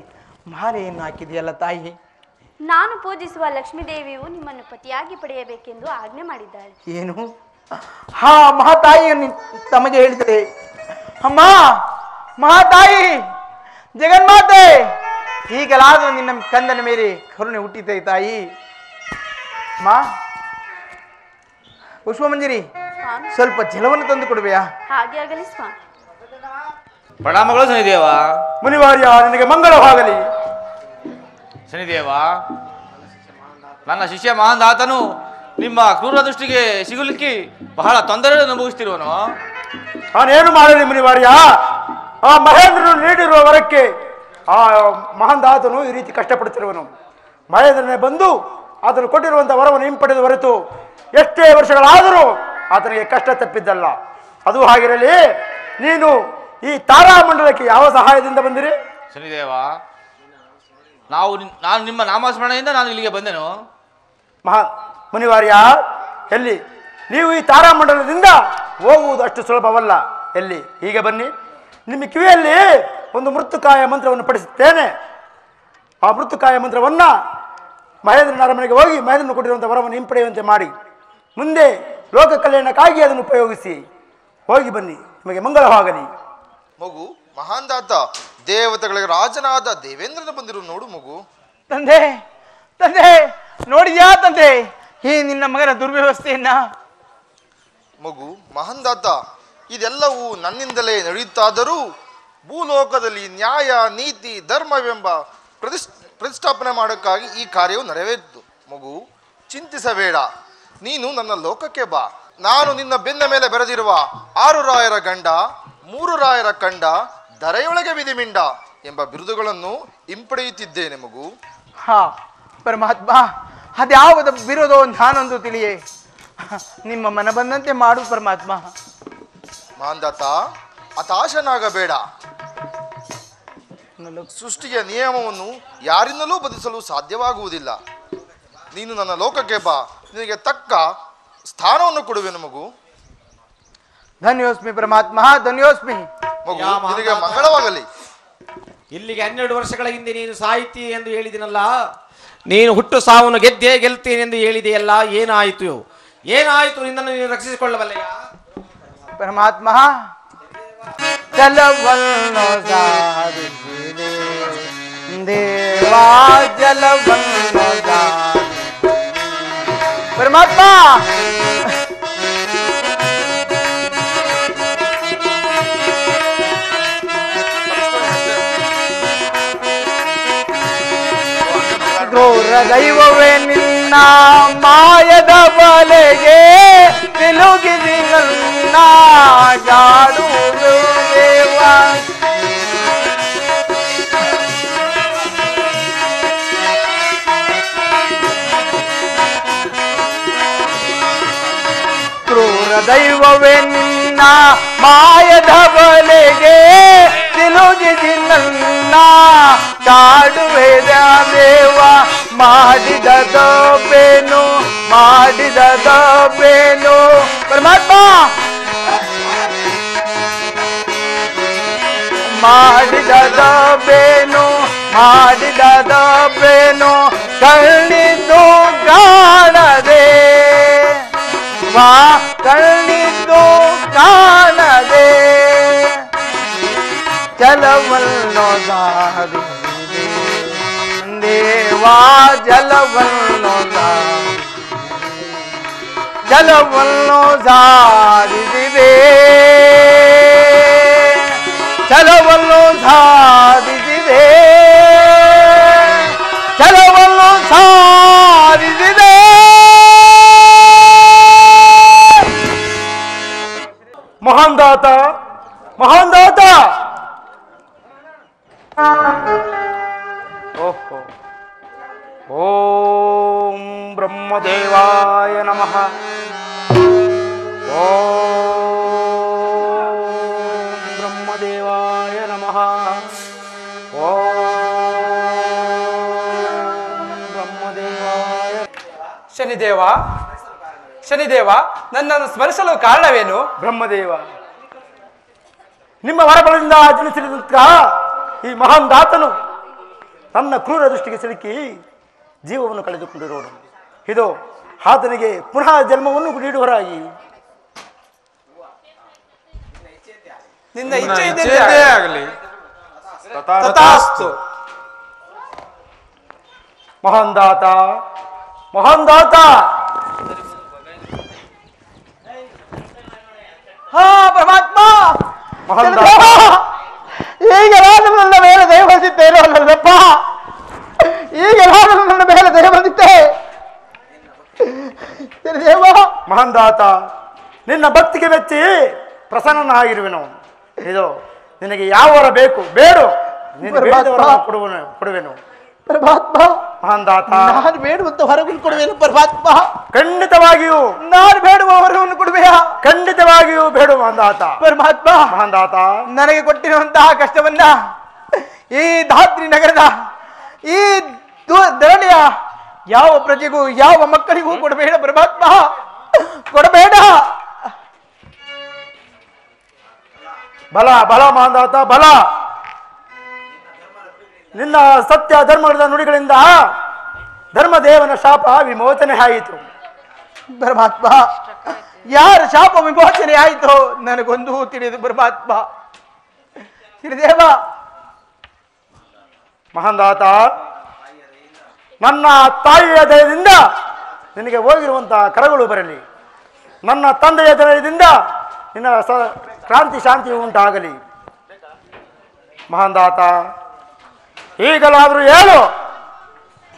ಮಾಲೆಯನ್ನು ಹಾಕಿದೆಯಲ್ಲ ತಾಯಿ, ನಾನು ಪೂಜಿಸುವ ಲಕ್ಷ್ಮೀದೇವಿಯು ನಿಮ್ಮನ್ನು ಪತಿಯಾಗಿ ಪಡೆಯಬೇಕೆಂದು ಆಜ್ಞೆ ಮಾಡಿದ್ದಾಳೆ. ಏನು? ಹಾ, ಮಹಾತಾಯಿ ತಮಗೆ ಹೇಳಿದರೆ, ಅಮ್ಮ ಮಹಾತಾಯಿ ಜಗನ್ಮಾತೆ, ಈಗಲಾದರೂ ನಿನ್ನ ಕಂದನ ಮೇಲೆ ಕರುಣೆ ಹುಟ್ಟಿದೆ ತಾಯಿ. ಮಾ ಪುಷ್ಪಮಂಜರಿ, ಸ್ವಾಮಿ, ಸ್ವಲ್ಪ ಜಲವನ್ನು ತಂದು ಕೊಡುವೆಯಾ? ಹಾಗೆ ಆಗಲಿ ಸ್ವಾಮಿ. ಪ್ರಣಾಮಗಳು ಶನಿದೇವ. ಮುನಿವಾರ್ಯ, ನಿನಗೆ ಮಂಗಳವಾಗಲಿ. ಶನಿದೇವ, ನನ್ನ ಶಿಷ್ಯ ಮಹಾಂದಾತನು ನಿಮ್ಮ ಕ್ರೂರ ದೃಷ್ಟಿಗೆ ಸಿಗಲಿಕ್ಕೆ ಬಹಳ ತೊಂದರೆ ಅನುಭವಿಸ್ತಿರುವನು. ನಾನೇನು ಮಾಡಲಿ ಮುನಿವಾರ್ಯ? ಆ ಮಹೇಂದ್ರನು ನೀಡಿರುವ ವರಕ್ಕೆ ಆ ಮಹಾಂದಾತನು ಈ ರೀತಿ ಕಷ್ಟಪಡುತ್ತಿರುವನು. ಮಹೇಂದ್ರನೇ ಬಂದು ಆತನು ಕೊಟ್ಟಿರುವಂತಹ ವರವನ್ನು ಹಿಂಪಡೆದ ಹೊರತು ಎಷ್ಟೇ ವರ್ಷಗಳಾದರೂ ಆತನಿಗೆ ಕಷ್ಟ ತಪ್ಪಿದ್ದಲ್ಲ. ಅದು ಹಾಗಿರಲಿ, ನೀನು ಈ ತಾರಾಮಂಡಲಕ್ಕೆ ಯಾವ ಸಹಾಯದಿಂದ ಬಂದಿರಿ? ಶನಿದೇವ, ನಾನು ನಿಮ್ಮ ನಾಮಸ್ಮರಣೆಯಿಂದ ನಾನು ಇಲ್ಲಿಗೆ ಬಂದೆನು. ಮುನಿವಾರ್ಯ, ಎಲ್ಲಿ ನೀವು ಈ ತಾರಾಮಂಡಲದಿಂದ ಹೋಗುವುದು ಅಷ್ಟು ಸುಲಭವಲ್ಲ. ಎಲ್ಲಿ, ಹೀಗೆ ಬನ್ನಿ. ನಿಮ್ಮ ಕಿವಿಯಲ್ಲಿ ಒಂದು ಮೃತ್ಯುಕಾಯ ಮಂತ್ರವನ್ನು ಪಡಿಸುತ್ತೇನೆ. ಆ ಮೃತ್ಯುಕಾಯ ಮಂತ್ರವನ್ನು ಮಹೇಂದ್ರನ ಅರಮನೆಗೆ ಹೋಗಿ ಮಹೇಂದ್ರನು ಕೊಟ್ಟಿರುವಂಥ ವರವನ್ನು ಹಿಂಪಡೆಯುವಂತೆ ಮಾಡಿ ಮುಂದೆ ಲೋಕ ಕಲ್ಯಾಣಕ್ಕಾಗಿ ಅದನ್ನು ಉಪಯೋಗಿಸಿ ಹೋಗಿ ಬನ್ನಿ. ನಿಮಗೆ ಮಂಗಳವಾಗಲಿ. ಮಗು, ಮಹಾಂದಾತ ದೇವತೆಗಳಿಗೆ ರಾಜನಾದ ದೇವೇಂದ್ರನ ಬಂದಿರು ನೋಡು ಮಗು. ತಂದೆ ತಂದೆ, ನೋಡಿದ್ಯಾ ತಂದೆ ಈ ನಿನ್ನ ಮಗನ ದುರ್ವ್ಯವಸ್ಥೆಯನ್ನ? ಮಗು ಮಹಾಂದಾತ, ಇದೆಲ್ಲವೂ ನನ್ನಿಂದಲೇ ನಡೆಯುತ್ತಾದರೂ ಭೂಲೋಕದಲ್ಲಿ ನ್ಯಾಯ ನೀತಿ ಧರ್ಮವೆಂಬ ಪ್ರತಿಷ್ಠಾಪನೆ ಮಾಡೋಕ್ಕಾಗಿ ಈ ಕಾರ್ಯವು ನೆರವೇರಿತು. ಮಗು, ಚಿಂತಿಸಬೇಡ. ನೀನು ನನ್ನ ಲೋಕಕ್ಕೆ ಬಾ. ನಾನು ನಿನ್ನ ಬೆನ್ನ ಮೇಲೆ ಬೆರೆದಿರುವ 6 ರಾಯರ ಗಂಡ, 3 ರಾಯರ ಕಂಡ, ಧರೆಯೊಳಗೆ ವಿಧಿಮಿಂಡ ಎಂಬ ಬಿರುದುಗಳನ್ನು ಹಿಂಪಡೆಯುತ್ತಿದ್ದೇನೆ ಮಗು. ಹಾ ಪರಮಾತ್ಮ, ಅದ್ಯಾವುದ ಬಿರೋದೋ ನಾನೊಂದು ತಿಳಿಯೇ. ನಿಮ್ಮ ಮನ ಬಂದಂತೆ ಮಾಡು ಪರಮಾತ್ಮ. ಮಾಂದಾತ, ಹತಾಶನಾಗಬೇಡ. ಸೃಷ್ಟಿಯ ನಿಯಮವನ್ನು ಯಾರಿಂದಲೂ ಬದಲಿಸಲು ಸಾಧ್ಯವಾಗುವುದಿಲ್ಲ. ನೀನು ನನ್ನ ಲೋಕಕ್ಕೆ ಬಾ, ನಿನಗೆ ತಕ್ಕ ಸ್ಥಾನವನ್ನು ಕೊಡುವೆನು ಮಗು. ಧನ್ಯೋಸ್ಮಿ ಪರಮಾತ್ಮ, ಧನ್ಯೋಸ್ಮಿ. ಮಗು, ನಿನಗೆ ಮಂಗಳವಾಗಲಿ. ಇಲ್ಲಿಗೆ 12 ವರ್ಷಗಳ ಹಿಂದೆ ನೀನು ಸಾಹಿತಿ ಎಂದು ಹೇಳಿದಿನಲ್ಲ, ನೀನು ಹುಟ್ಟು ಸಾವನ್ನು ಗೆದ್ದೇ ಗೆಲ್ತೀನಿ ಎಂದು ಹೇಳಿದೆಯಲ್ಲ, ಏನಾಯಿತು? ಏನಾಯಿತು? ನಿನ್ನನ್ನು ನೀನು ರಕ್ಷಿಸಿಕೊಳ್ಳಬಲ್ಲೆಯಾ? ಪರಮಾತ್ಮ, ಜಲವನ್ನು ಸಾರಿಸಿದೆ ದೇವಾ, ಜಲವನ್ನು ಪರಮಾತ್ಮ. ಕ್ರೂರ ದೈವವೇ ನಿನ್ನ ಮಾಯದ ಬಲೆಗೆ ತಿರುಗಿದಿ ನನ್ನ ಜಾಡುವುದು ದೇವ. ಕ್ರೂರ ದೈವವೇ ನಿನ್ನ ಮಾಯದ ಬಲೆಗೆ ತಿರುಗಿದಿ ನನ್ನ ಕಾಡುವೆ ದೇವ. ಮಾಡಿದ ತಪ್ಪೇನು, ಮಾಡಿದ ತಪ್ಪೇನು ಪರಮಾತ್ಮ, ಮಾಡಿದ ತಪ್ಪೇನು, ಮಾಡಿದ ತಪ್ಪೇನು ಕಣ್ಣಿದ್ದು ಕಾಣದೆ ವಾ, ಕಣ್ಣಿದ್ದು ಕಾಣದೆ ಜಲವನ್ನು ಸಾರಿಸಿದೆ ದೇವಾ, ಜಲವನ್ನು ಜಲವನ್ನು ಸಾರಿಸಿದೆ, ಜಲವನ್ನು ಸಾರಿಸಿದೆ, ಜಲವನ್ನು ಸಾರಿಸಿದೆ. ಮಹಾಂದಾತ, ಮಹಾಂದಾತ. ಓಹೋ, ಓಂ ಬ್ರಹ್ಮದೇವಾಯ ನಮಃ. ಓಂ ಬ್ರಹ್ಮದೇವಾಯ ನಮಃ. ಓಂ ಬ್ರಹ್ಮದೇವಾಯ. ಶನಿದೇವ, ಶನಿದೇವ, ನನ್ನನ್ನು ಸ್ಮರಿಸಲು ಕಾರಣವೇನು? ಬ್ರಹ್ಮದೇವ, ನಿಮ್ಮ ವರಬಲದಿಂದ ಜನಿಸಿದಂತ ಈ ಮಹಾನ್ ದಾತನು ನನ್ನ ಕ್ರೂರ ದೃಷ್ಟಿಗೆ ಸಿಲುಕಿ ಜೀವವನ್ನು ಕಳೆದುಕೊಂಡಿರೋನು. ಇದು ಆತನಿಗೆ ಪುನಃ ಜನ್ಮವನ್ನು ನೀಡುವರಾಗಿ ನಿನ್ನ ಇಚ್ಛೆ ಆಗಲಿ. ತಥಾಸ್ತು. ಮಹಾಂದಾತ ಮಹಾಂದಾತ ಹಾ ಪರಮಾತ್ಮ ಮಹಾಂದಾತ ಈಗ ನಾನು ನನ್ನ ಮೇಲೆ ದಯ ಬಂದಿದ್ದೇನೋ ನನ್ನಪ್ಪ, ಈಗ ನಾನು ನನ್ನ ಮೇಲೆ ದಯ ಬಂದಿದ್ದೆ ದೇವ. ಮಹಾಂದಾತ ನಿನ್ನ ಭಕ್ತಿಗೆ ಮೆಚ್ಚಿ ಪ್ರಸನ್ನನಾಗಿರುವೆನು. ಇದು ನಿನಗೆ ಯಾವ ವರ ಬೇಕು ಬೇಡು, ಕೊಡುವೆನು ಪರಮಾತ್ಮ. ಮಹಾಂದಾತ ನಾನು ಬೇಡುವಂತ ಹೊರವನ್ನು ಕೊಡುವೆನು ಪರಮಾತ್ಮ. ಖಂಡಿತವಾಗಿಯೂ ನಾನು ಬೇಡುವ ಹೊರವನ್ನು ಕೊಡುವೆಯಾ? ಖಂಡಿತವಾಗಿಯೂ ಬೇಡು ಮಹಾಂದಾತ. ಪರಮಾತ್ಮ ಮಹಾಂದಾತ ನನಗೆ ಕೊಟ್ಟಿರುವಂತಹ ಕಷ್ಟವನ್ನ ಈ ಧಾತ್ರಿ ನಗರದ ಈ ಧರಣಿಯ ಯಾವ ಪ್ರಜೆಗೂ ಯಾವ ಮಕ್ಕಳಿಗೂ ಕೊಡಬೇಡ ಪರಮಾತ್ಮ, ಕೊಡಬೇಡ. ಬಲ ಬಲ ಮಹಾಂದಾತ ಬಲ. ನಿನ್ನ ಸತ್ಯ ಧರ್ಮದ ನುಡಿಗಳಿಂದ ಧರ್ಮದೇವನ ಶಾಪ ವಿಮೋಚನೆ ಆಯಿತು ಪರಮಾತ್ಮ. ಯಾರ ಶಾಪ ವಿಮೋಚನೆ ಆಯಿತೋ ನನಗೊಂದು ತಿಳಿದು ಪರಮಾತ್ಮ. ತಿಳಿದೇವ ಮಹಾಂದಾತ ನನ್ನ ತಾಯಿಯ ದಯದಿಂದ ನಿನಗೆ ಹೋಗಿರುವಂತಹ ಕರಗಳು ಬರಲಿ. ನನ್ನ ತಂದೆಯ ದಯದಿಂದ ನಿನ್ನ ಕ್ರಾಂತಿ ಶಾಂತಿ ಉಂಟಾಗಲಿ. ಮಹಾಂದಾತ ಈಗಲಾದರೂ ಹೇಳು,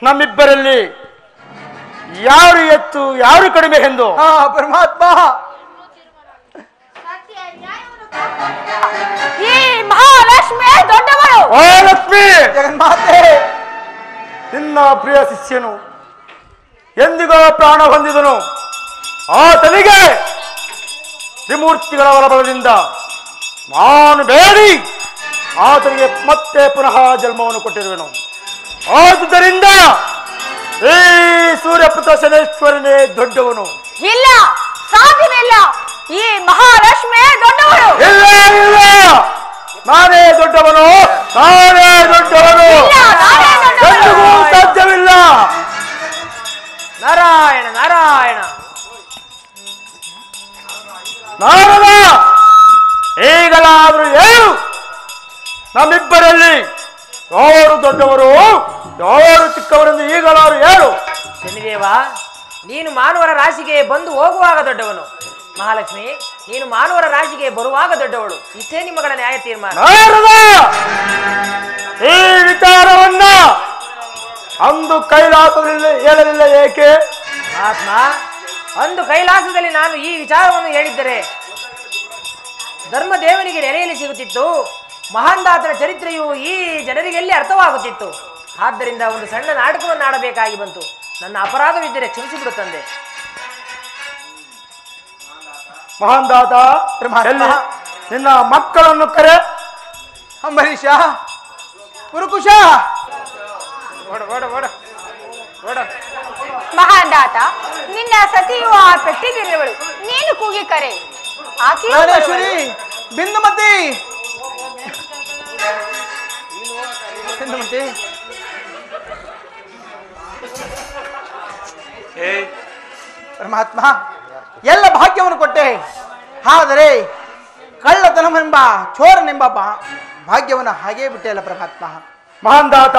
ನಮ್ಮಿಬ್ಬರಲ್ಲಿ ಯಾರು ಹೆಚ್ಚು ಯಾರು ಕಡಿಮೆ ಎಂದು. ಪರಮಾತ್ಮ ಈ ಮಹಾಲಕ್ಷ್ಮಿ ದೊಡ್ಡವಳು. ಓ ಲಕ್ಷ್ಮಿ ಜಗನ್ಮಾತೆ, ನಿನ್ನ ಪ್ರಿಯ ಶಿಷ್ಯನು ಎಂದಿಗೋ ಪ್ರಾಣ ಹೊಂದಿದನು. ಆತನಿಗೆ ತ್ರಿಮೂರ್ತಿಗಳ ಬಲಬಲದಿಂದ ನಾನು ಬೇಡಿ ಆತನಿಗೆ ಮತ್ತೆ ಪುನಃ ಜನ್ಮವನ್ನು ಕೊಟ್ಟಿರುವೆನು. ಆದುದರಿಂದ ಈ ಸೂರ್ಯಪುತ್ರ ಶನೇಶ್ವರನೇ ದೊಡ್ಡವನು. ಇಲ್ಲ, ಸಾಧ್ಯವಿಲ್ಲ. ಈ ಮಹಾಲಕ್ಷ್ಮಿ ದೊಡ್ಡವಳು. ಇಲ್ಲ ಇಲ್ಲ, ನಾನೇ ದೊಡ್ಡವನು, ನಾನೇ ದೊಡ್ಡವನು. ಎಂದಿಗೂ ಸಾಧ್ಯವಿಲ್ಲ. ನಾರಾಯಣ ನಾರಾಯಣ. ನಾರದ ಈಗಲಾದರೂ ಹೇಳು, ನಮ್ಮಿಬ್ಬರಲ್ಲಿ ಯಾರು ದೊಡ್ಡವರು ಯಾರು ಚಿಕ್ಕವರೆಂದು ಈಗಲಾದರೂ ಹೇಳು. ಶನಿದೇವ, ನೀನು ಮಾನವರ ರಾಶಿಗೆ ಬಂದು ಹೋಗುವಾಗ ದೊಡ್ಡವನು. ಮಹಾಲಕ್ಷ್ಮಿ, ನೀನು ಮಾನವರ ರಾಶಿಗೆ ಬರುವಾಗ ದೊಡ್ಡವಳು. ಇಷ್ಟೇ ನಿಮ್ಮಗಳ ನ್ಯಾಯ ತೀರ್ಮಾನ. ನಾರದ ಈ ವಿಚಾರವನ್ನ ಅಂದು ಕೈಲಾಸದಲ್ಲಿ ಹೇಳಲಿಲ್ಲ ಏಕೆ? ಆತ್ಮ, ಅಂದು ಕೈಲಾಸದಲ್ಲಿ ನಾನು ಈ ವಿಚಾರವನ್ನು ಹೇಳಿದ್ದರೆ ಧರ್ಮದೇವನಿಗೆ ನೆಲೆಯಲ್ಲಿ ಸಿಗುತ್ತಿತ್ತು. ಮಹಾಂದಾತನ ಚರಿತ್ರೆಯು ಈ ಜನರಿಗೆಲ್ಲಿ ಅರ್ಥವಾಗುತ್ತಿತ್ತು. ಆದ್ದರಿಂದ ಒಂದು ಸಣ್ಣ ನಾಟಕವನ್ನು ಆಡಬೇಕಾಗಿ ಬಂತು. ನನ್ನ ಅಪರಾಧವಿದ್ದರೆ ಕ್ಷಮಿಸಿಬಿಡು ತಂದೆ. ಮಹಾಂದಾತ ಎಲ್ಲಿ ನಿನ್ನ ಮಕ್ಕಳನ್ನು ಕರೆ. ಅಂಬರೀಷ, ಪುರುಕುಶ, ಮಹಾಂದಾತ, ನಿನ್ನ ಸತಿಯು ಆ ಪೆಟ್ಟಿಗೆರುವಳು. ನೀನು ಕೂಗಿ ಕರೆ. ಪ್ರಾಣೇಶ್ವರಿ, ಬಿಂದುಮತಿ, ಬಿಂದುಮತಿ. ಪರಮಾತ್ಮ, ಎಲ್ಲ ಭಾಗ್ಯವನ್ನು ಕೊಟ್ಟೆ, ಆದರೆ ಕಳ್ಳತನವೆಂಬ ಚೋರನೆಂಬ ಭಾಗ್ಯವನ್ನು ಹಾಗೇ ಬಿಟ್ಟೆ ಅಲ್ಲ ಪರಮಾತ್ಮ. ಮಹಾಂದಾತ,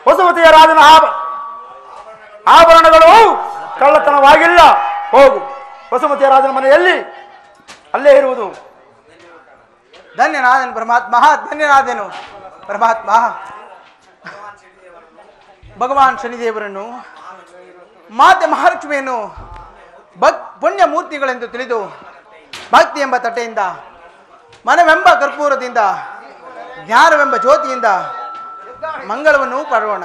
ವಸುಮತಿಯ ರಾಜನ ಆಭರಣಗಳು ಕಳ್ಳತನವಾಗಿಲ್ಲ. ಹೋಗು, ವಸುಮತಿಯ ರಾಜನ ಮನೆಯಲ್ಲಿ ಅಲ್ಲೇ ಇರುವುದು. ಧನ್ಯನಾದನು ಪರಮಾತ್ಮ, ಧನ್ಯನಾದನು ಪರಮಾತ್ಮ. ಭಗವಾನ್ ಶನಿದೇವರನ್ನು, ಮಾತೆ ಮಹಾಲಕ್ಷ್ಮಿಯನ್ನು ಪುಣ್ಯ ಮೂರ್ತಿಗಳೆಂದು ತಿಳಿದು ಭಕ್ತಿ ಎಂಬ ತಟ್ಟೆಯಿಂದ, ಮನವೆಂಬ ಕರ್ಪೂರದಿಂದ, ಜ್ಞಾನವೆಂಬ ಜ್ಯೋತಿಯಿಂದ ಮಂಗಳವನ್ನು ಪಡೆಯೋಣ.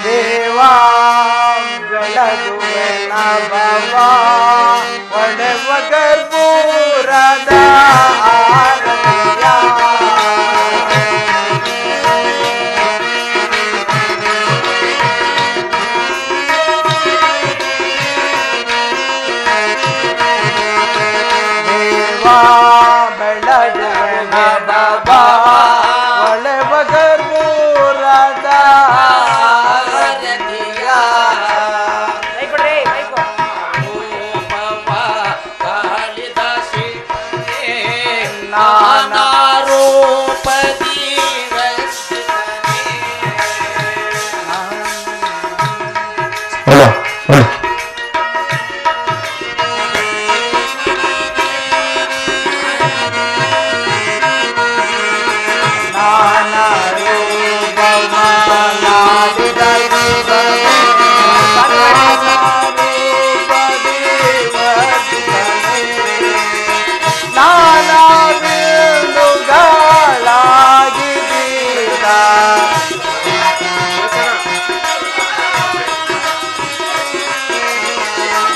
ದೇವಾ ಬೆಳಗುವೆನ ಭವ ಒಡೆವ ಕರ್ಪೂರದ ಆರತಿಯ. ಬೆಳಗುವೆನ ಬಾಬಾ ಒಳೆವ ಗರ್ಭೂರದ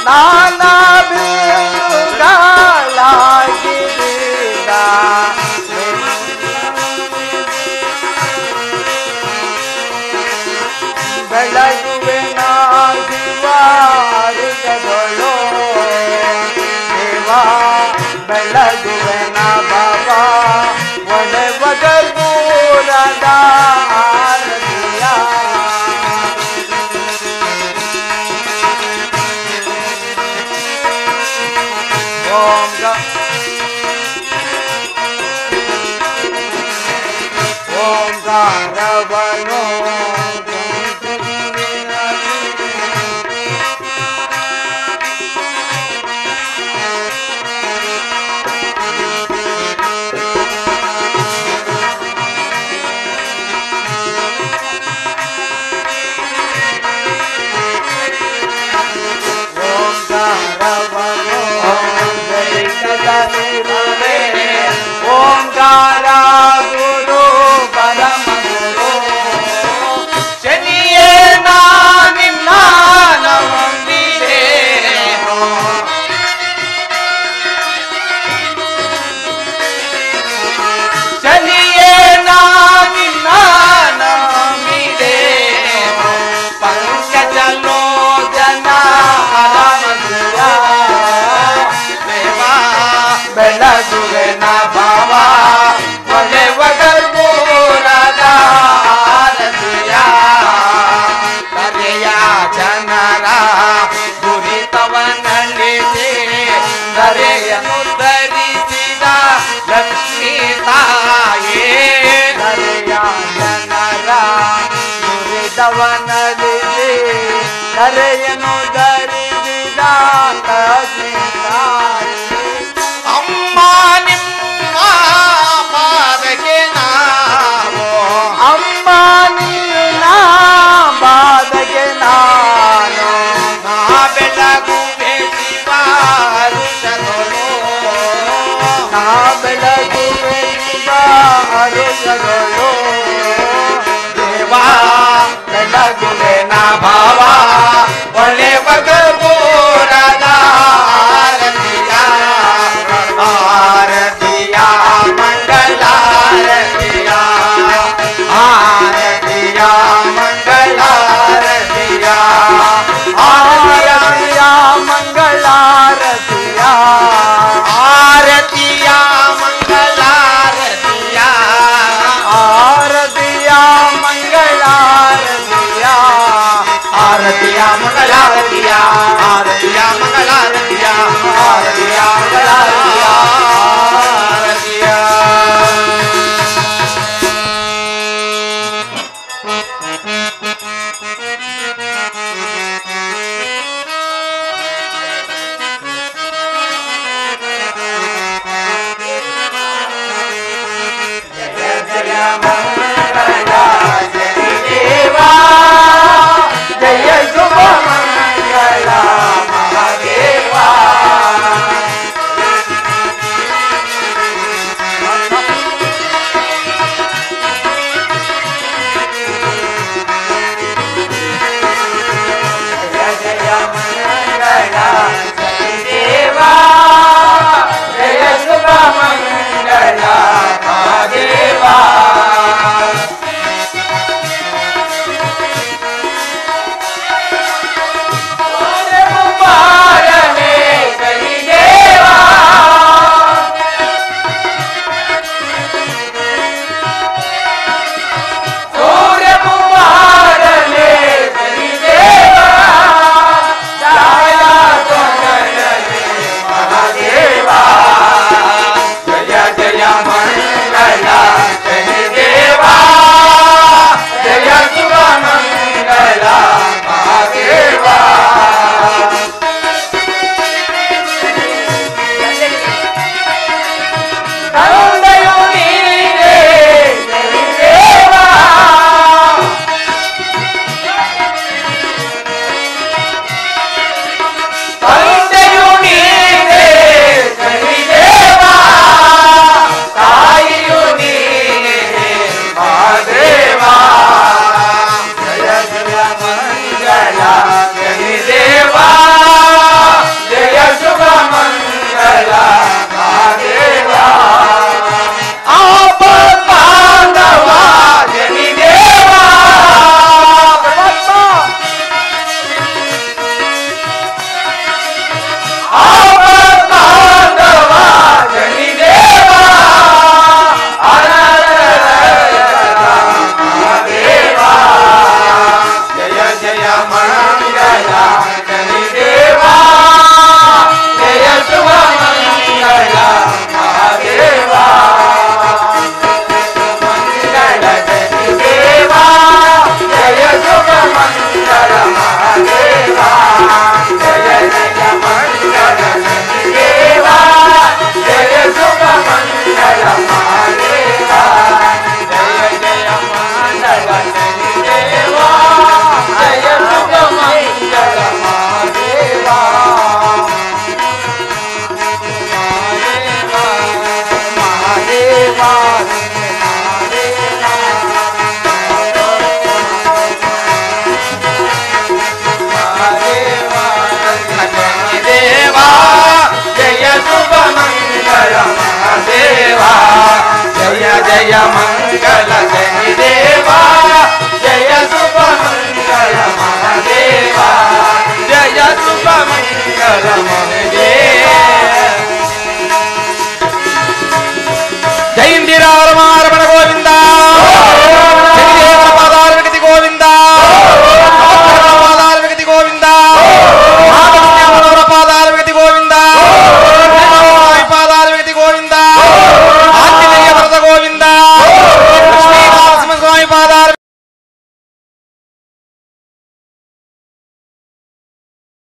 ನಾನಾ ಬಿರುಗಾಳಾಗಿದ್ದ ಬೆಳಗುವೆನಾಗಿವ ಅರುಗದೊಳು ದೇವ ಬೆಳಗುವೆನ ಬಾಬಾ ಒಳೆವ ಗರ್ಭೂರದ ಆರತಿಯ ಓಂಕಾರವನು ಓಂಕಾರ ಗುರು ಪರಮ ಗುರು ಶನಿಯೇ ನಿನ್ನ ನಂಬಿದೆ ಶನಿಯೇ ನಿನ್ನ ನಂಬಿದೆ ಪಂಕಜಲೋ ಜನ ಬೆಳಗುವೆನ ಭಾವ ಒಳೆವ ಗರ್ಭೂರದ ಆರತಿಯ ಕರೆಯ ಜನರ ದುರಿತವನಳಿಸಿ ನರೆಯನ್ನು ಧರಿಸಿದ ಲಕ್ಷ್ಮೀ ತಾಯೇ ಕರೆಯ ಜನರ ದುರಿತವನಳಿಸಿ ನರೆಯನ್ನು ಧರಿಸಿದ ಲಕ್ಷ್ಮೀ ತಾಯೇ ಅಮ್ಮ ನಿಮ್ಮ ಪಾದಕ್ಕೆ ನಾವು ಅಮ್ಮ ನಿನ್ನ ಪಾದಕ್ಕೆ ನಾನು ನಾ ಬೆಳಗುವೆ ಶಿವ ಅರುಷಗಳು ನಾ ಬೆಳಗುವೆ ಶಿವ ಅರುಷಗಳು ದೇವಾ ಬೆಳಗುವೆ ನಾ ಭಾವ ಒಳೆವ ಗರ್ಭೂರದ ಆರತಿಯ ಮಂಗಳಾರತಿಯ ಆರತಿಯ ಮಂಗಳಾರತಿಯ ಆರತಿಯ ಮಂಗಳಾರತಿಯ ಆರತಿಯ ಮಂಗಳಾರತಿಯ ಜಯ ಮಂಗಳ